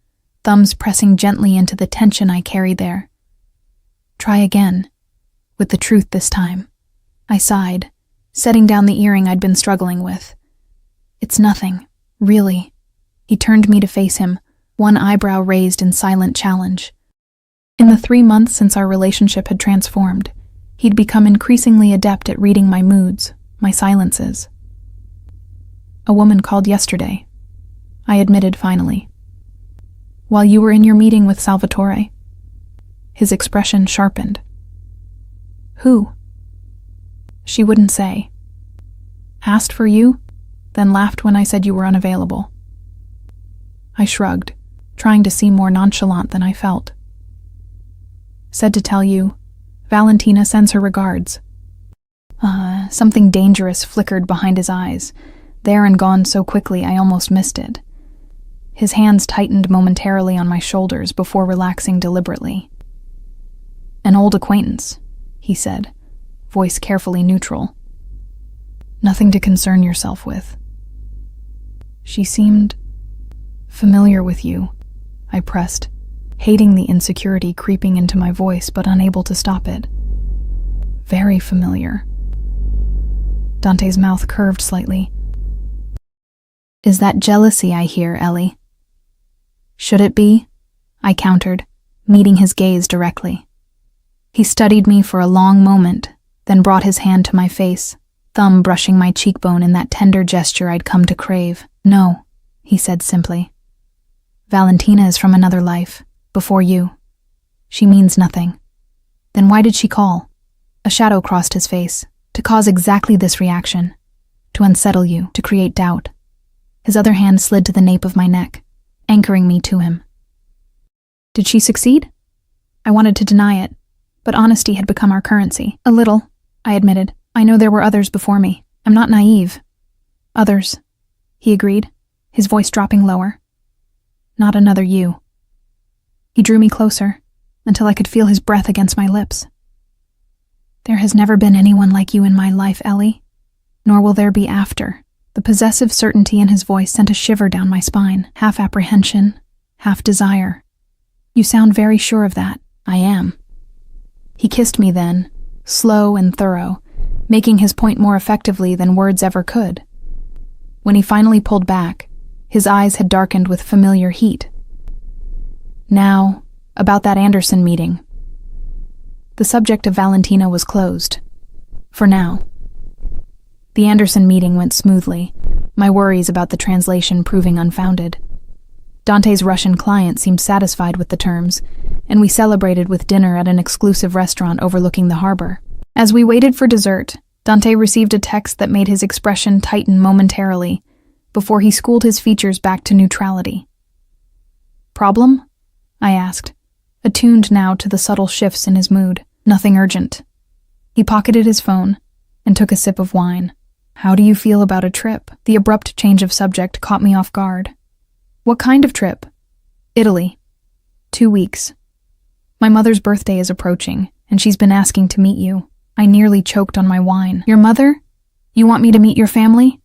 thumbs pressing gently into the tension I carried there. Try again, with the truth this time. I sighed, setting down the earring I'd been struggling with. It's nothing, really. He turned me to face him, one eyebrow raised in silent challenge. In the 3 months since our relationship had transformed, he'd become increasingly adept at reading my moods, my silences. A woman called yesterday, I admitted finally. While you were in your meeting with Salvatore. His expression sharpened. Who? She wouldn't say. Asked for you, then laughed when I said you were unavailable. I shrugged, trying to seem more nonchalant than I felt. Said to tell you, Valentina sends her regards. Something dangerous flickered behind his eyes, there and gone so quickly I almost missed it. His hands tightened momentarily on my shoulders before relaxing deliberately. An old acquaintance, he said, voice carefully neutral. Nothing to concern yourself with. She seemed familiar with you, I pressed, hating the insecurity creeping into my voice but unable to stop it. Very familiar. Dante's mouth curved slightly. Is that jealousy I hear, Ellie? Should it be? I countered, meeting his gaze directly. He studied me for a long moment, then brought his hand to my face, thumb brushing my cheekbone in that tender gesture I'd come to crave. No, he said simply. Valentina is from another life, before you. She means nothing. Then why did she call? A shadow crossed his face, to cause exactly this reaction, to unsettle you, to create doubt. His other hand slid to the nape of my neck, anchoring me to him. Did she succeed? I wanted to deny it, but honesty had become our currency. A little, I admitted. I know there were others before me. I'm not naive. Others, he agreed, his voice dropping lower. Not another you. He drew me closer, until I could feel his breath against my lips. There has never been anyone like you in my life, Ellie, nor will there be after. The possessive certainty in his voice sent a shiver down my spine, half apprehension, half desire. You sound very sure of that. I am. He kissed me then, slow and thorough, making his point more effectively than words ever could. When he finally pulled back, his eyes had darkened with familiar heat. Now, about that Anderson meeting. The subject of Valentina was closed. For now. The Anderson meeting went smoothly, my worries about the translation proving unfounded. Dante's Russian client seemed satisfied with the terms, and we celebrated with dinner at an exclusive restaurant overlooking the harbor. As we waited for dessert, Dante received a text that made his expression tighten momentarily, before he schooled his features back to neutrality. Problem? I asked, attuned now to the subtle shifts in his mood. Nothing urgent. He pocketed his phone and took a sip of wine. How do you feel about a trip? The abrupt change of subject caught me off guard. What kind of trip? Italy. 2 weeks. My mother's birthday is approaching, and she's been asking to meet you. I nearly choked on my wine. Your mother? You want me to meet your family?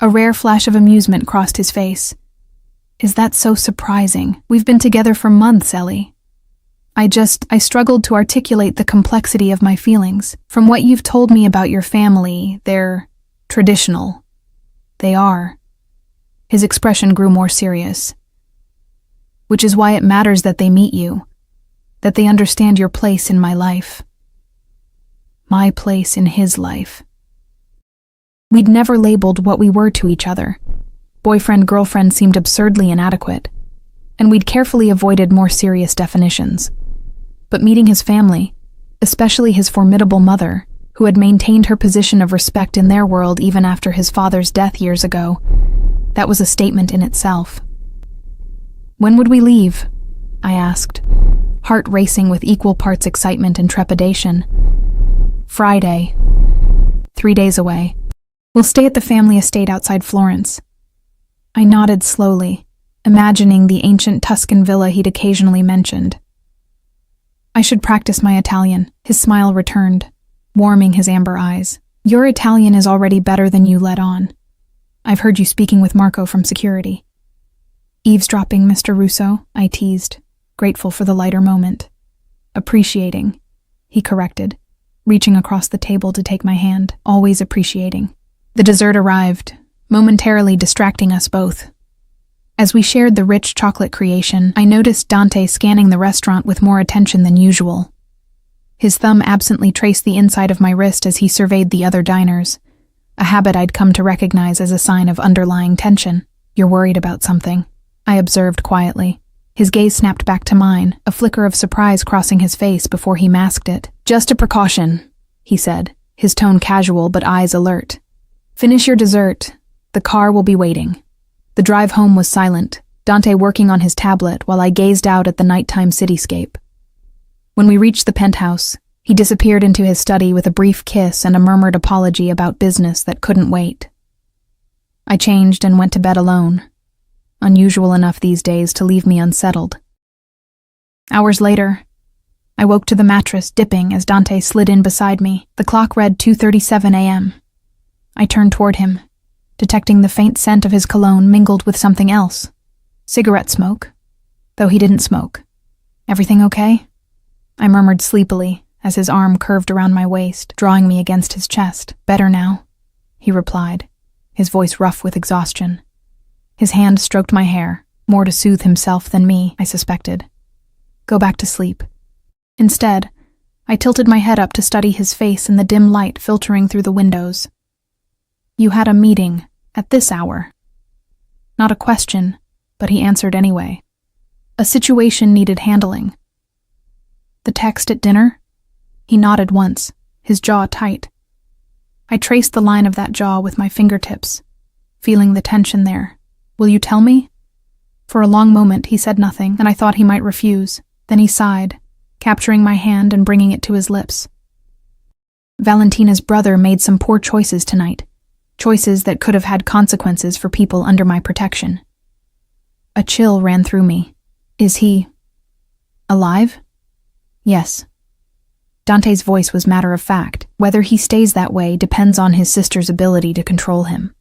A rare flash of amusement crossed his face. Is that so surprising? We've been together for months, Ellie. I struggled to articulate the complexity of my feelings. From what you've told me about your family, they're traditional. They are. His expression grew more serious. Which is why it matters that they meet you, that they understand your place in my life. My place in his life. We'd never labeled what we were to each other. Boyfriend-girlfriend seemed absurdly inadequate, and we'd carefully avoided more serious definitions. But meeting his family, especially his formidable mother, who had maintained her position of respect in their world even after his father's death years ago, that was a statement in itself. When would we leave? I asked, heart racing with equal parts excitement and trepidation. Friday. 3 days away. We'll stay at the family estate outside Florence. I nodded slowly, imagining the ancient Tuscan villa he'd occasionally mentioned. I should practice my Italian. His smile returned, warming his amber eyes. Your Italian is already better than you let on. I've heard you speaking with Marco from security. Eavesdropping, Mr. Russo, I teased, grateful for the lighter moment. Appreciating, he corrected, reaching across the table to take my hand, always appreciating. The dessert arrived, momentarily distracting us both. As we shared the rich chocolate creation, I noticed Dante scanning the restaurant with more attention than usual. His thumb absently traced the inside of my wrist as he surveyed the other diners, a habit I'd come to recognize as a sign of underlying tension. You're worried about something, I observed quietly. His gaze snapped back to mine, a flicker of surprise crossing his face before he masked it. Just a precaution, he said, his tone casual but eyes alert. Finish your dessert. The car will be waiting. The drive home was silent, Dante working on his tablet while I gazed out at the nighttime cityscape. When we reached the penthouse, he disappeared into his study with a brief kiss and a murmured apology about business that couldn't wait. I changed and went to bed alone, unusual enough these days to leave me unsettled. Hours later, I woke to the mattress dipping as Dante slid in beside me. The clock read 2:37 a.m. I turned toward him, detecting the faint scent of his cologne mingled with something else. Cigarette smoke, though he didn't smoke. Everything okay? I murmured sleepily as his arm curved around my waist, drawing me against his chest. Better now. he replied, his voice rough with exhaustion. His hand stroked my hair, more to soothe himself than me, I suspected. Go back to sleep. Instead, I tilted my head up to study his face in the dim light filtering through the windows. You had a meeting at this hour. Not a question, but he answered anyway. A situation needed handling. The text at dinner? He nodded once, his jaw tight. I traced the line of that jaw with my fingertips, feeling the tension there. Will you tell me? For a long moment he said nothing, and I thought he might refuse. Then he sighed, capturing my hand and bringing it to his lips. Valentina's brother made some poor choices tonight, choices that could have had consequences for people under my protection. A chill ran through me. Is he alive? Yes. Dante's voice was matter of fact. Whether he stays that way depends on his sister's ability to control him.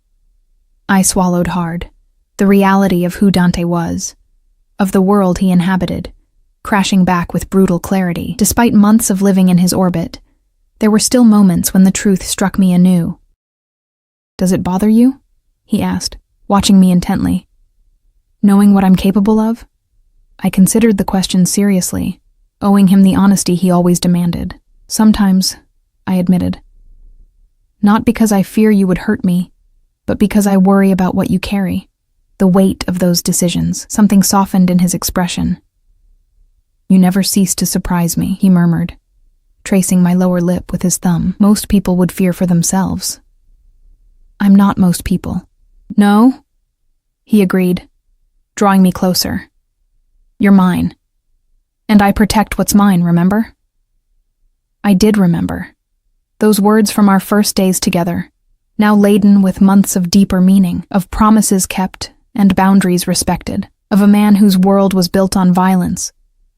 I swallowed hard. The reality of who Dante was, of the world he inhabited, crashing back with brutal clarity. Despite months of living in his orbit, there were still moments when the truth struck me anew. Does it bother you? He asked, watching me intently. Knowing what I'm capable of? I considered the question seriously, owing him the honesty he always demanded. Sometimes, I admitted. Not because I fear you would hurt me, but because I worry about what you carry. The weight of those decisions. Something softened in his expression. You never cease to surprise me, he murmured, tracing my lower lip with his thumb. Most people would fear for themselves. I'm not most people. No? He agreed, drawing me closer. You're mine. And I protect what's mine, remember? I did remember. Those words from our first days together, now laden with months of deeper meaning, of promises kept and boundaries respected, of a man whose world was built on violence,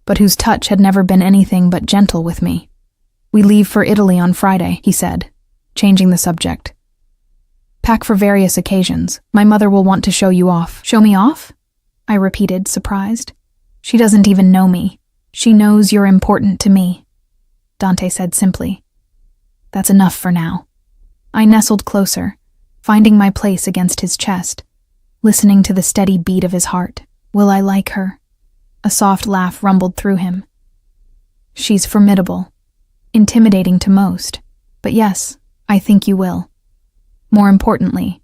but whose touch had never been anything but gentle with me. We leave for Italy on Friday, he said, changing the subject. Pack for various occasions. My mother will want to show you off. Show me off? I repeated, surprised. She doesn't even know me. She knows you're important to me, Dante said simply. That's enough for now. I nestled closer, finding my place against his chest, listening to the steady beat of his heart. Will I like her? A soft laugh rumbled through him. She's formidable, intimidating to most, but yes, I think you will. More importantly,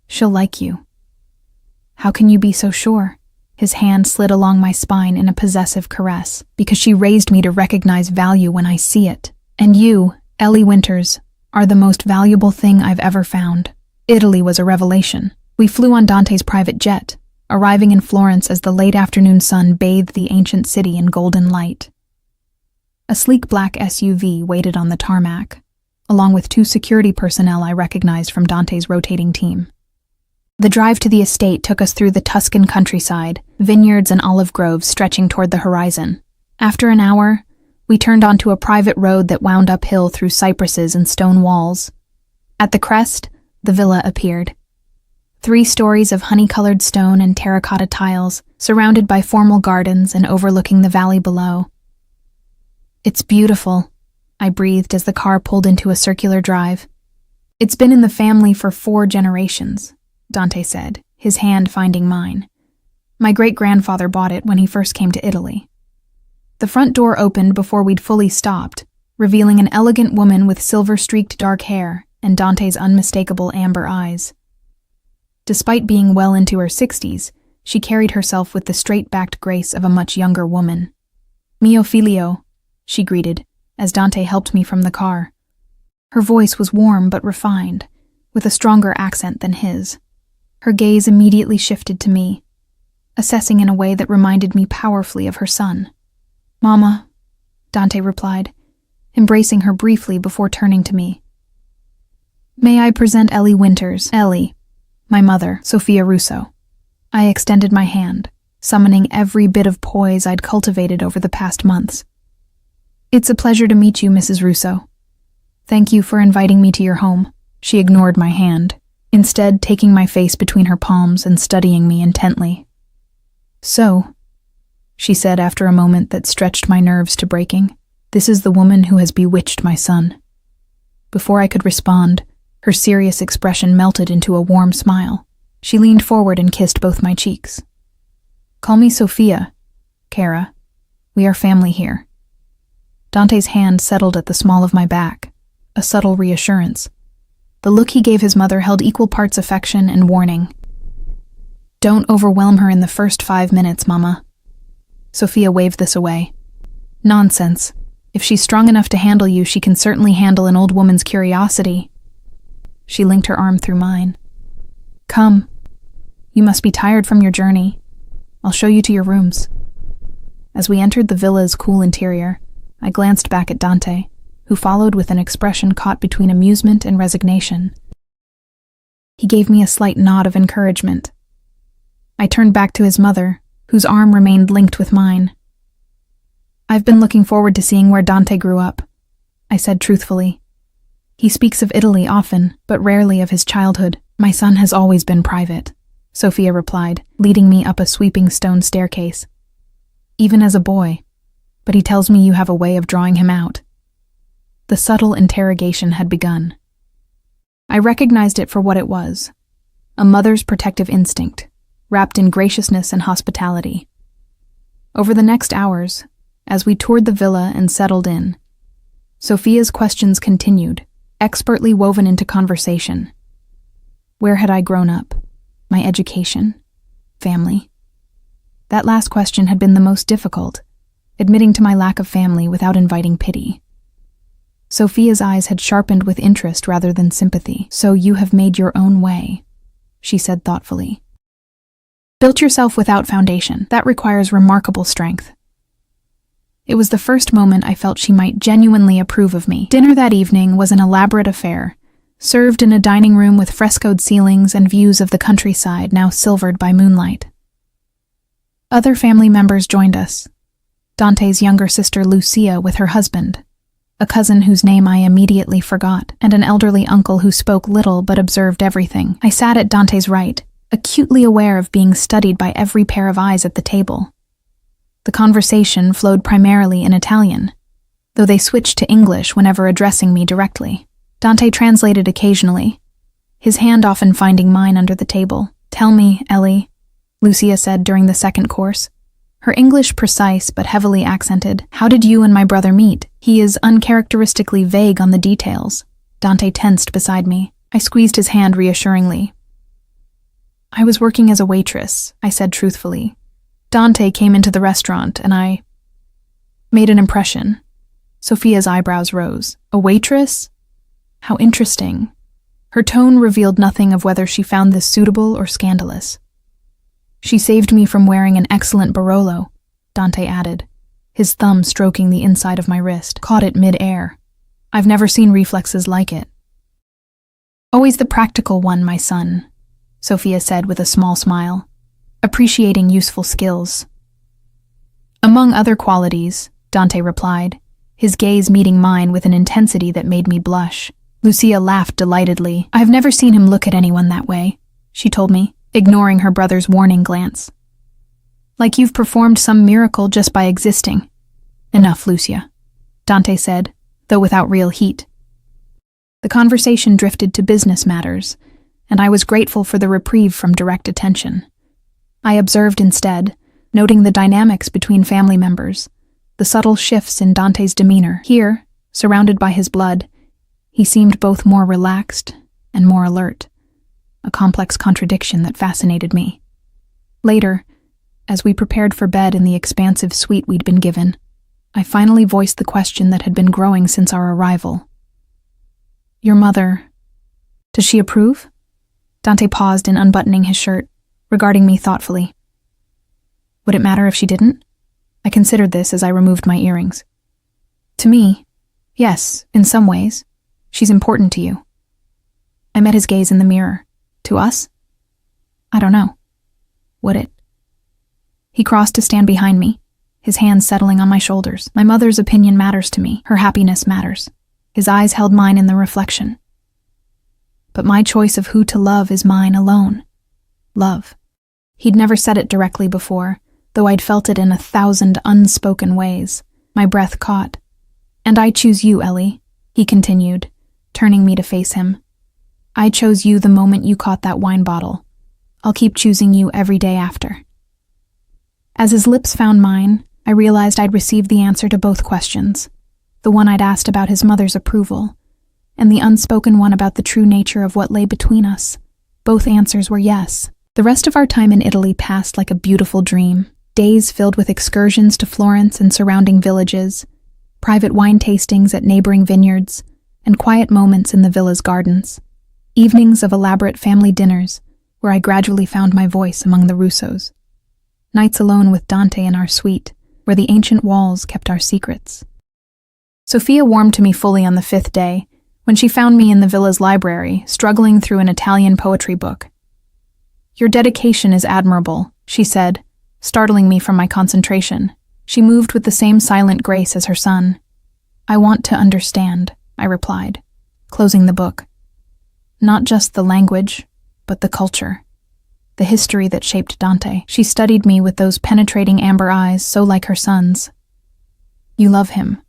she'll like you. How can you be so sure? His hand slid along my spine in a possessive caress, because she raised me to recognize value when I see it. And you, Ellie Winters, are the most valuable thing I've ever found. Italy was a revelation. We flew on Dante's private jet, arriving in Florence as the late afternoon sun bathed the ancient city in golden light. A sleek black SUV waited on the tarmac, along with 2 security personnel I recognized from Dante's rotating team. The drive to the estate took us through the Tuscan countryside, vineyards and olive groves stretching toward the horizon. After an hour, we turned onto a private road that wound uphill through cypresses and stone walls. At the crest, the villa appeared. 3 stories of honey-colored stone and terracotta tiles, surrounded by formal gardens and overlooking the valley below. It's beautiful, I breathed as the car pulled into a circular drive. It's been in the family for 4 generations, Dante said, his hand finding mine. My great-grandfather bought it when he first came to Italy. The front door opened before we'd fully stopped, revealing an elegant woman with silver-streaked dark hair and Dante's unmistakable amber eyes. Despite being well into her 60s, she carried herself with the straight-backed grace of a much younger woman. Mio figlio, she greeted, as Dante helped me from the car. Her voice was warm but refined, with a stronger accent than his. Her gaze immediately shifted to me, assessing in a way that reminded me powerfully of her son. Mama, Dante replied, embracing her briefly before turning to me. May I present Ellie Winters, Ellie, my mother, Sophia Russo. I extended my hand, summoning every bit of poise I'd cultivated over the past months. It's a pleasure to meet you, Mrs. Russo. Thank you for inviting me to your home. She ignored my hand, instead taking my face between her palms and studying me intently. So, she said after a moment that stretched my nerves to breaking, this is the woman who has bewitched my son. Before I could respond, Her serious expression melted into a warm smile. She leaned forward and kissed both my cheeks. "Call me Sophia, Kara. We are family here." Dante's hand settled at the small of my back, a subtle reassurance. The look he gave his mother held equal parts affection and warning. "Don't overwhelm her in the first 5 minutes, Mama." Sophia waved this away. "Nonsense. If she's strong enough to handle you, she can certainly handle an old woman's curiosity." She linked her arm through mine. "Come. You must be tired from your journey. I'll show you to your rooms." As we entered the villa's cool interior, I glanced back at Dante, who followed with an expression caught between amusement and resignation. He gave me a slight nod of encouragement. I turned back to his mother, whose arm remained linked with mine. "I've been looking forward to seeing where Dante grew up," I said truthfully. "He speaks of Italy often, but rarely of his childhood. My son has always been private," Sophia replied, leading me up a sweeping stone staircase. "Even as a boy, but he tells me you have a way of drawing him out." The subtle interrogation had begun. I recognized it for what it was, a mother's protective instinct, wrapped in graciousness and hospitality. Over the next hours, as we toured the villa and settled in, Sophia's questions continued, expertly woven into conversation. Where had I grown up? My education? Family? That last question had been the most difficult, admitting to my lack of family without inviting pity. Sophia's eyes had sharpened with interest rather than sympathy. "So you have made your own way," she said thoughtfully. "Built yourself without foundation. That requires remarkable strength." It was the first moment I felt she might genuinely approve of me. Dinner that evening was an elaborate affair, served in a dining room with frescoed ceilings and views of the countryside now silvered by moonlight. Other family members joined us. Dante's younger sister Lucia with her husband, a cousin whose name I immediately forgot, and an elderly uncle who spoke little but observed everything. I sat at Dante's right, acutely aware of being studied by every pair of eyes at the table. The conversation flowed primarily in Italian, though they switched to English whenever addressing me directly. Dante translated occasionally, his hand often finding mine under the table. "Tell me, Ellie," Lucia said during the second course, her English precise but heavily accented. "How did you and my brother meet? He is uncharacteristically vague on the details." Dante tensed beside me. I squeezed his hand reassuringly. "I was working as a waitress," I said truthfully. "Dante came into the restaurant and I made an impression." Sophia's eyebrows rose. "A waitress? How interesting." Her tone revealed nothing of whether she found this suitable or scandalous. "She saved me from wearing an excellent Barolo," Dante added, his thumb stroking the inside of my wrist. "Caught it mid-air. I've never seen reflexes like it." "Always the practical one, my son," Sophia said with a small smile, appreciating useful skills. "Among other qualities," Dante replied, his gaze meeting mine with an intensity that made me blush. Lucia laughed delightedly. "I've never seen him look at anyone that way," she told me, ignoring her brother's warning glance. "Like you've performed some miracle just by existing." "Enough, Lucia," Dante said, though without real heat. The conversation drifted to business matters, and I was grateful for the reprieve from direct attention. I observed instead, noting the dynamics between family members, the subtle shifts in Dante's demeanor. Here, surrounded by his blood, he seemed both more relaxed and more alert, a complex contradiction that fascinated me. Later, as we prepared for bed in the expansive suite we'd been given, I finally voiced the question that had been growing since our arrival. "Your mother, does she approve?" Dante paused in unbuttoning his shirt, regarding me thoughtfully. "Would it matter if she didn't?" I considered this as I removed my earrings. "To me, yes, in some ways. She's important to you." I met his gaze in the mirror. "To us? I don't know. Would it?" He crossed to stand behind me, his hands settling on my shoulders. "My mother's opinion matters to me. Her happiness matters." His eyes held mine in the reflection. "But my choice of who to love is mine alone. Love." He'd never said it directly before, though I'd felt it in 1,000 unspoken ways. My breath caught. "And I choose you, Ellie," he continued, turning me to face him. I chose you the moment you caught that wine bottle. I'll keep choosing you every day after. As his lips found mine, I realized I'd received the answer to both questions. The one I'd asked about his mother's approval, and the unspoken one about the true nature of what lay between us. Both answers were yes. The rest of our time in Italy passed like a beautiful dream. Days filled with excursions to Florence and surrounding villages, private wine tastings at neighboring vineyards, and quiet moments in the villa's gardens. Evenings of elaborate family dinners, where I gradually found my voice among the Russos. Nights alone with Dante in our suite, where the ancient walls kept our secrets. Sophia warmed to me fully on the 5th day, when she found me in the villa's library, struggling through an Italian poetry book. "Your dedication is admirable," she said, startling me from my concentration. She moved with the same silent grace as her son. "I want to understand," I replied, closing the book. Not just the language, but the culture. The history that shaped Dante. She studied me with those penetrating amber eyes so like her son's. "You love him."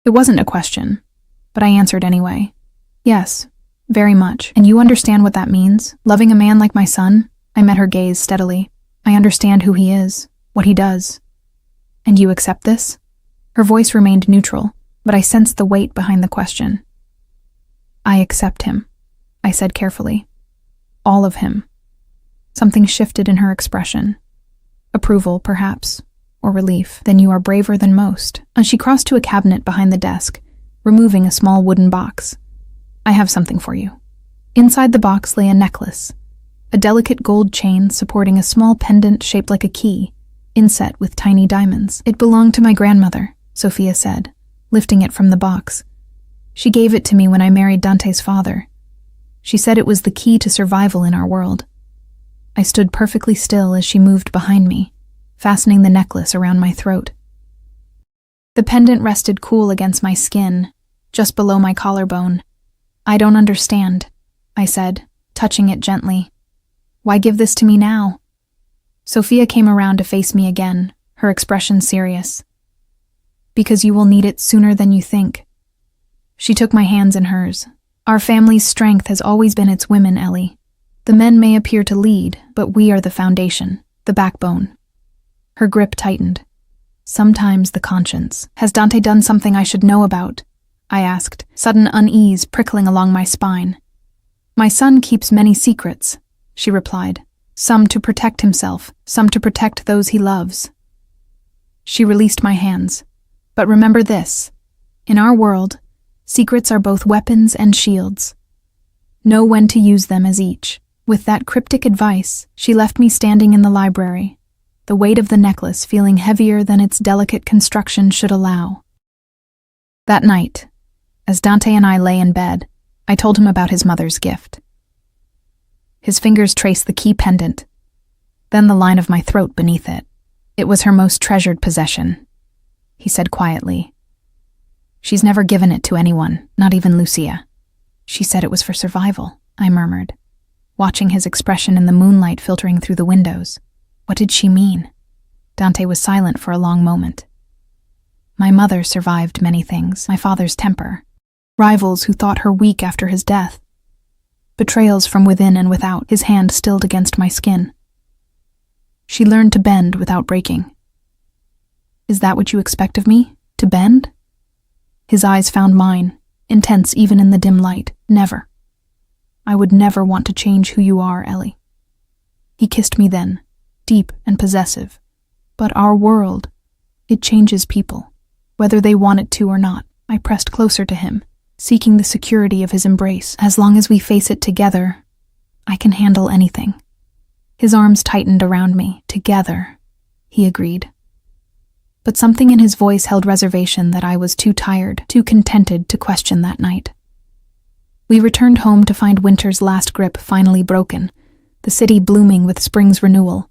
It wasn't a question, but I answered anyway. "Yes, very much. And you understand what that means? Loving a man like my son?" I met her gaze steadily. "I understand who he is, what he does." "And you accept this?" Her voice remained neutral, but I sensed the weight behind the question. "I accept him," I said carefully. "All of him." Something shifted in her expression. Approval, perhaps, or relief. "Then you are braver than most." And she crossed to a cabinet behind the desk, removing a small wooden box. "I have something for you." Inside the box lay a necklace, a delicate gold chain supporting a small pendant shaped like a key, inset with tiny diamonds. "It belonged to my grandmother," Sophia said, lifting it from the box. "She gave it to me when I married Dante's father. She said it was the key to survival in our world." I stood perfectly still as she moved behind me, fastening the necklace around my throat. The pendant rested cool against my skin, just below my collarbone. "I don't understand," I said, touching it gently. "Why give this to me now?" Sophia came around to face me again, her expression serious. "Because you will need it sooner than you think." She took my hands in hers. "Our family's strength has always been its women, Ellie. The men may appear to lead, but we are the foundation, the backbone." Her grip tightened. "Sometimes the conscience. Has Dante done something I should know about?" I asked, sudden unease prickling along my spine. "My son keeps many secrets," she replied. "Some to protect himself, some to protect those he loves." She released my hands. "But remember this. In our world, secrets are both weapons and shields. Know when to use them as each." With that cryptic advice, she left me standing in the library, the weight of the necklace feeling heavier than its delicate construction should allow. That night, as Dante and I lay in bed, I told him about his mother's gift. His fingers traced the key pendant, then the line of my throat beneath it. "It was her most treasured possession," he said quietly. "She's never given it to anyone, not even Lucia." "She said it was for survival," I murmured, watching his expression in the moonlight filtering through the windows. What did she mean? Dante was silent for a long moment. "My mother survived many things, my father's temper, rivals who thought her weak after his death, betrayals from within and without," his hand stilled against my skin. "She learned to bend without breaking." "Is that what you expect of me? To bend?" His eyes found mine, intense even in the dim light. "Never. I would never want to change who you are, Ellie." He kissed me then, deep and possessive. "But our world, it changes people, whether they want it to or not." I pressed closer to him, seeking the security of his embrace. "As long as we face it together, I can handle anything." His arms tightened around me. "Together," he agreed. But something in his voice held reservation that I was too tired, too contented to question that night. We returned home to find winter's last grip finally broken, the city blooming with spring's renewal.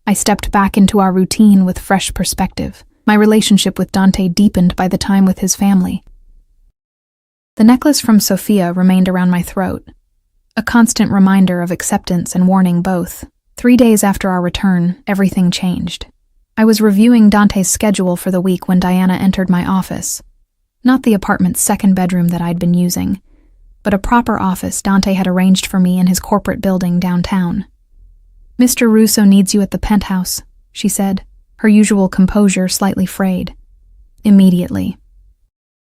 I stepped back into our routine with fresh perspective. My relationship with Dante deepened by the time with his family. The necklace from Sophia remained around my throat, a constant reminder of acceptance and warning both. 3 days after our return, everything changed. I was reviewing Dante's schedule for the week when Diana entered my office. Not the apartment's second bedroom that I'd been using, but a proper office Dante had arranged for me in his corporate building downtown. "Mr. Russo needs you at the penthouse," she said, her usual composure slightly frayed. "Immediately."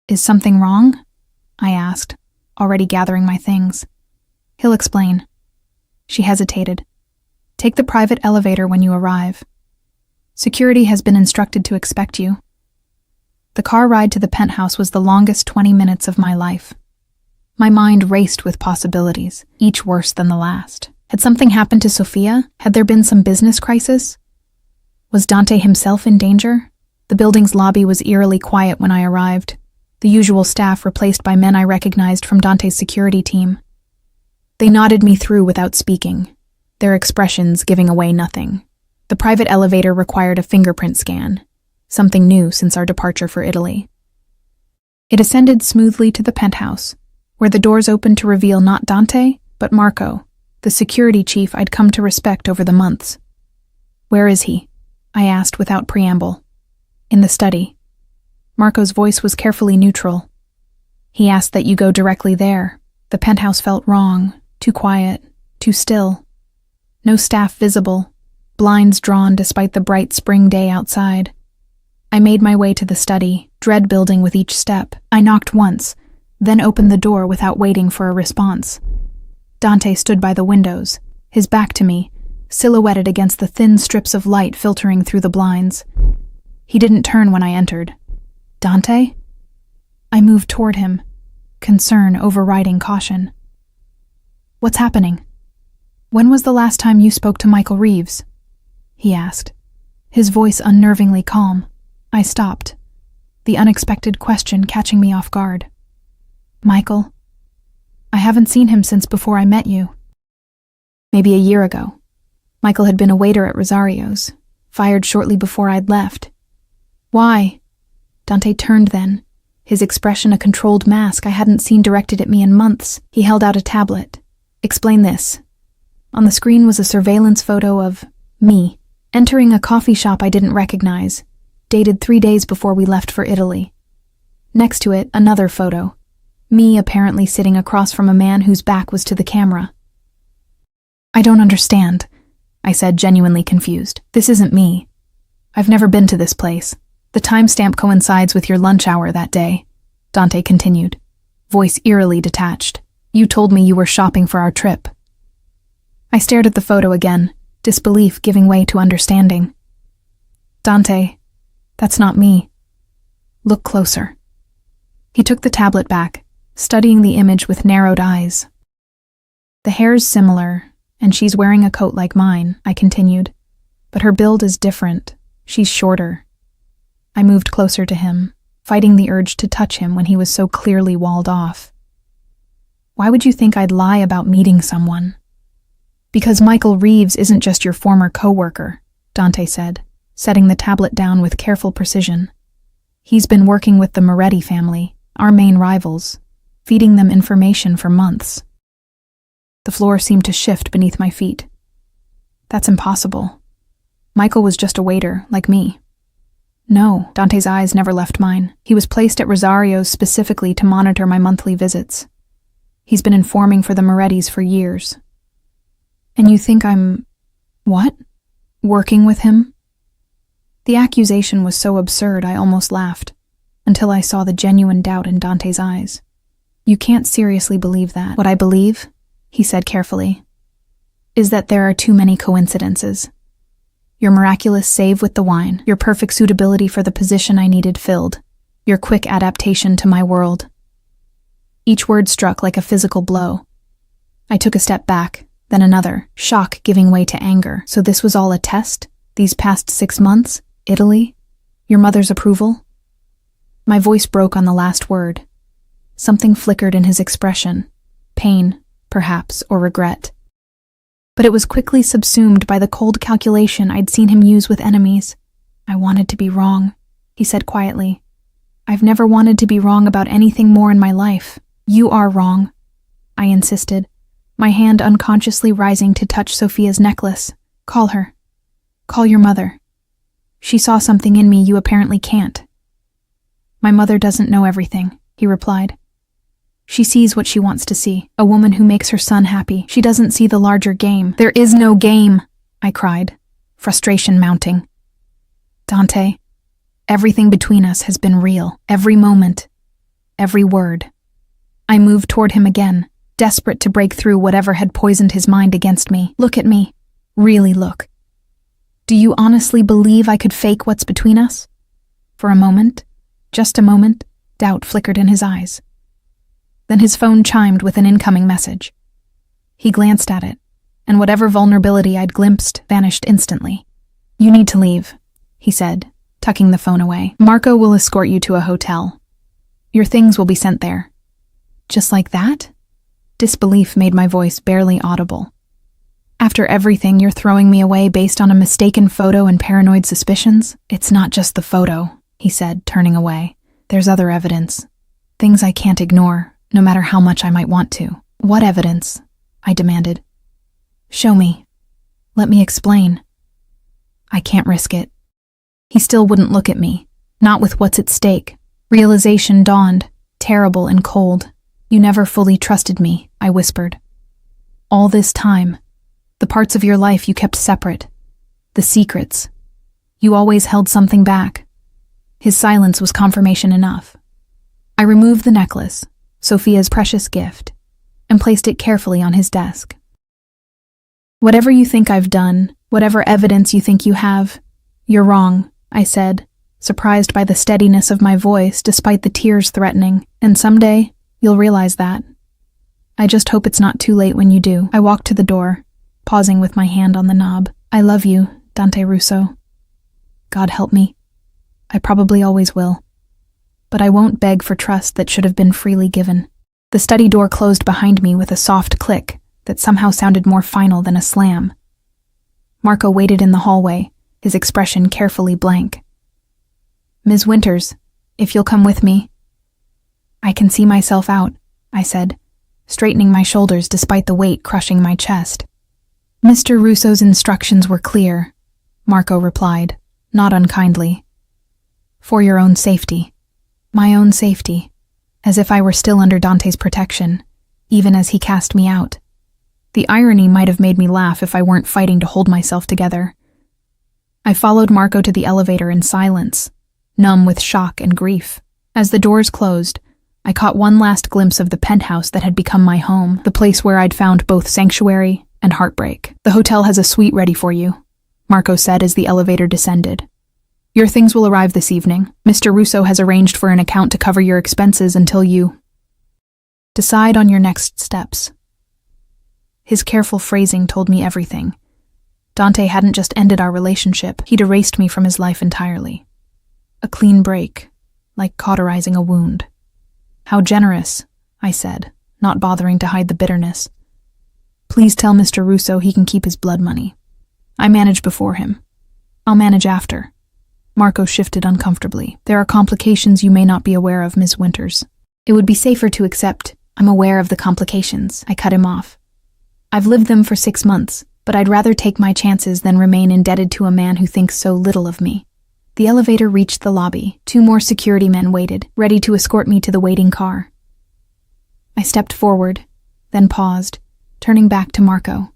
"Is something wrong?" I asked, already gathering my things. "He'll explain." She hesitated. "Take the private elevator when you arrive. Security has been instructed to expect you." The car ride to the penthouse was the longest 20 minutes of my life. My mind raced with possibilities, each worse than the last. Had something happened to Sophia? Had there been some business crisis? Was Dante himself in danger? The building's lobby was eerily quiet when I arrived, the usual staff replaced by men I recognized from Dante's security team. They nodded me through without speaking, their expressions giving away nothing. The private elevator required a fingerprint scan, something new since our departure for Italy. It ascended smoothly to the penthouse, where the doors opened to reveal not Dante, but Marco, the security chief I'd come to respect over the months. "Where is he?" I asked without preamble. "In the study." Marco's voice was carefully neutral. "He asked that you go directly there." The penthouse felt wrong, too quiet, too still. No staff visible, blinds drawn despite the bright spring day outside. I made my way to the study, dread building with each step. I knocked once, then opened the door without waiting for a response. Dante stood by the windows, his back to me, silhouetted against the thin strips of light filtering through the blinds. He didn't turn when I entered. "Dante?" I moved toward him, concern overriding caution. "What's happening?" "When was the last time you spoke to Michael Reeves?" he asked, his voice unnervingly calm. I stopped, the unexpected question catching me off guard. "Michael? I haven't seen him since before I met you." "Maybe a year ago. Michael had been a waiter at Rosario's, fired shortly before I'd left." "Why?" Dante turned then, his expression a controlled mask I hadn't seen directed at me in months. He held out a tablet. "Explain this." On the screen was a surveillance photo of me, entering a coffee shop I didn't recognize, dated 3 days before we left for Italy. Next to it, another photo, me apparently sitting across from a man whose back was to the camera. "I don't understand," I said, genuinely confused. "This isn't me. I've never been to this place. The timestamp coincides with your lunch hour that day," Dante continued, voice eerily detached. "You told me you were shopping for our trip." I stared at the photo again, disbelief giving way to understanding. "Dante, that's not me. Look closer." He took the tablet back, studying the image with narrowed eyes. "The hair's similar, and she's wearing a coat like mine," I continued. "But her build is different. She's shorter." I moved closer to him, fighting the urge to touch him when he was so clearly walled off. "Why would you think I'd lie about meeting someone?" "Because Michael Reeves isn't just your former co-worker," Dante said, setting the tablet down with careful precision. "He's been working with the Moretti family, our main rivals, feeding them information for months." The floor seemed to shift beneath my feet. "That's impossible. Michael was just a waiter, like me." "No," Dante's eyes never left mine. "He was placed at Rosario's specifically to monitor my monthly visits. He's been informing for the Morettis for years." "And you think I'm... what? Working with him?" The accusation was so absurd I almost laughed, until I saw the genuine doubt in Dante's eyes. "You can't seriously believe that." "What I believe," he said carefully, "is that there are too many coincidences. Your miraculous save with the wine, your perfect suitability for the position I needed filled, your quick adaptation to my world." Each word struck like a physical blow. I took a step back, then another, shock giving way to anger. "So this was all a test? These past 6 months? Italy? Your mother's approval?" My voice broke on the last word. Something flickered in his expression. Pain, perhaps, or regret. But it was quickly subsumed by the cold calculation I'd seen him use with enemies. "I wanted to be wrong," he said quietly. "I've never wanted to be wrong about anything more in my life." "You are wrong," I insisted, my hand unconsciously rising to touch Sophia's necklace. "Call her. Call your mother. She saw something in me you apparently can't." "My mother doesn't know everything," he replied. She sees what she wants to see, a woman who makes her son happy. She doesn't see the larger game. There is no game, I cried, frustration mounting. Dante, everything between us has been real. Every moment, every word. I moved toward him again, desperate to break through whatever had poisoned his mind against me. Look at me. Really look. Do you honestly believe I could fake what's between us? For a moment, just a moment, doubt flickered in his eyes. Then his phone chimed with an incoming message. He glanced at it, and whatever vulnerability I'd glimpsed vanished instantly. You need to leave, he said, tucking the phone away. Marco will escort you to a hotel. Your things will be sent there. Just like that? Disbelief made my voice barely audible. After everything, you're throwing me away based on a mistaken photo and paranoid suspicions? It's not just the photo, he said, turning away. There's other evidence. Things I can't ignore, no matter how much I might want to. What evidence? I demanded. Show me. Let me explain. I can't risk it. He still wouldn't look at me, not with what's at stake. Realization dawned, terrible and cold. You never fully trusted me, I whispered. All this time, the parts of your life you kept separate, the secrets. You always held something back. His silence was confirmation enough. I removed the necklace, Sophia's precious gift, and placed it carefully on his desk. Whatever you think I've done, whatever evidence you think you have, you're wrong, I said, surprised by the steadiness of my voice despite the tears threatening, and someday you'll realize that. I just hope it's not too late when you do. I walked to the door, pausing with my hand on the knob. I love you, Dante Russo. God help me. I probably always will. But I won't beg for trust that should have been freely given. The study door closed behind me with a soft click that somehow sounded more final than a slam. Marco waited in the hallway, his expression carefully blank. Ms. Winters, if you'll come with me. I can see myself out, I said, straightening my shoulders despite the weight crushing my chest. Mr. Russo's instructions were clear, Marco replied, not unkindly. For your own safety. My own safety, as if I were still under Dante's protection, even as he cast me out. The irony might have made me laugh if I weren't fighting to hold myself together. I followed Marco to the elevator in silence, numb with shock and grief. As the doors closed, I caught one last glimpse of the penthouse that had become my home, the place where I'd found both sanctuary and heartbreak. The hotel has a suite ready for you, Marco said as the elevator descended. Your things will arrive this evening. Mr. Russo has arranged for an account to cover your expenses until you decide on your next steps. His careful phrasing told me everything. Dante hadn't just ended our relationship, he'd erased me from his life entirely. A clean break, like cauterizing a wound. How generous, I said, not bothering to hide the bitterness. Please tell Mr. Russo he can keep his blood money. I managed before him. I'll manage after. Marco shifted uncomfortably. There are complications you may not be aware of, Ms. Winters. It would be safer to accept I'm aware of the complications. I cut him off. I've lived them for 6 months, but I'd rather take my chances than remain indebted to a man who thinks so little of me. The elevator reached the lobby. 2 more security men waited, ready to escort me to the waiting car. I stepped forward, then paused, turning back to Marco.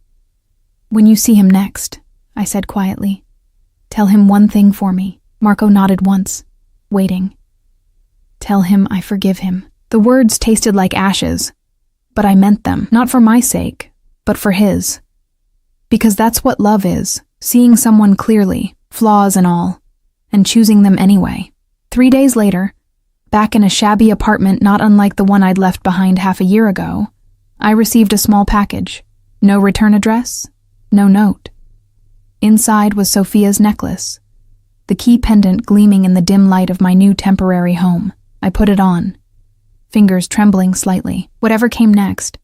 When you see him next, I said quietly, tell him one thing for me. Marco nodded once, waiting. Tell him I forgive him. The words tasted like ashes, but I meant them, not for my sake, but for his. Because that's what love is, seeing someone clearly, flaws and all, and choosing them anyway. 3 days later, back in a shabby apartment not unlike the one I'd left behind half a year ago, I received a small package. No return address, no note. Inside was Sophia's necklace, the key pendant gleaming in the dim light of my new temporary home. I put it on, fingers trembling slightly. Whatever came next,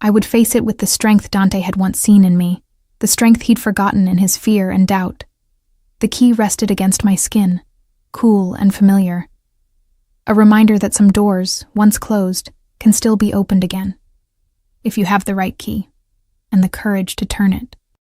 I would face it with the strength Dante had once seen in me, the strength he'd forgotten in his fear and doubt. The key rested against my skin, cool and familiar. A reminder that some doors, once closed, can still be opened again, if you have the right key and the courage to turn it.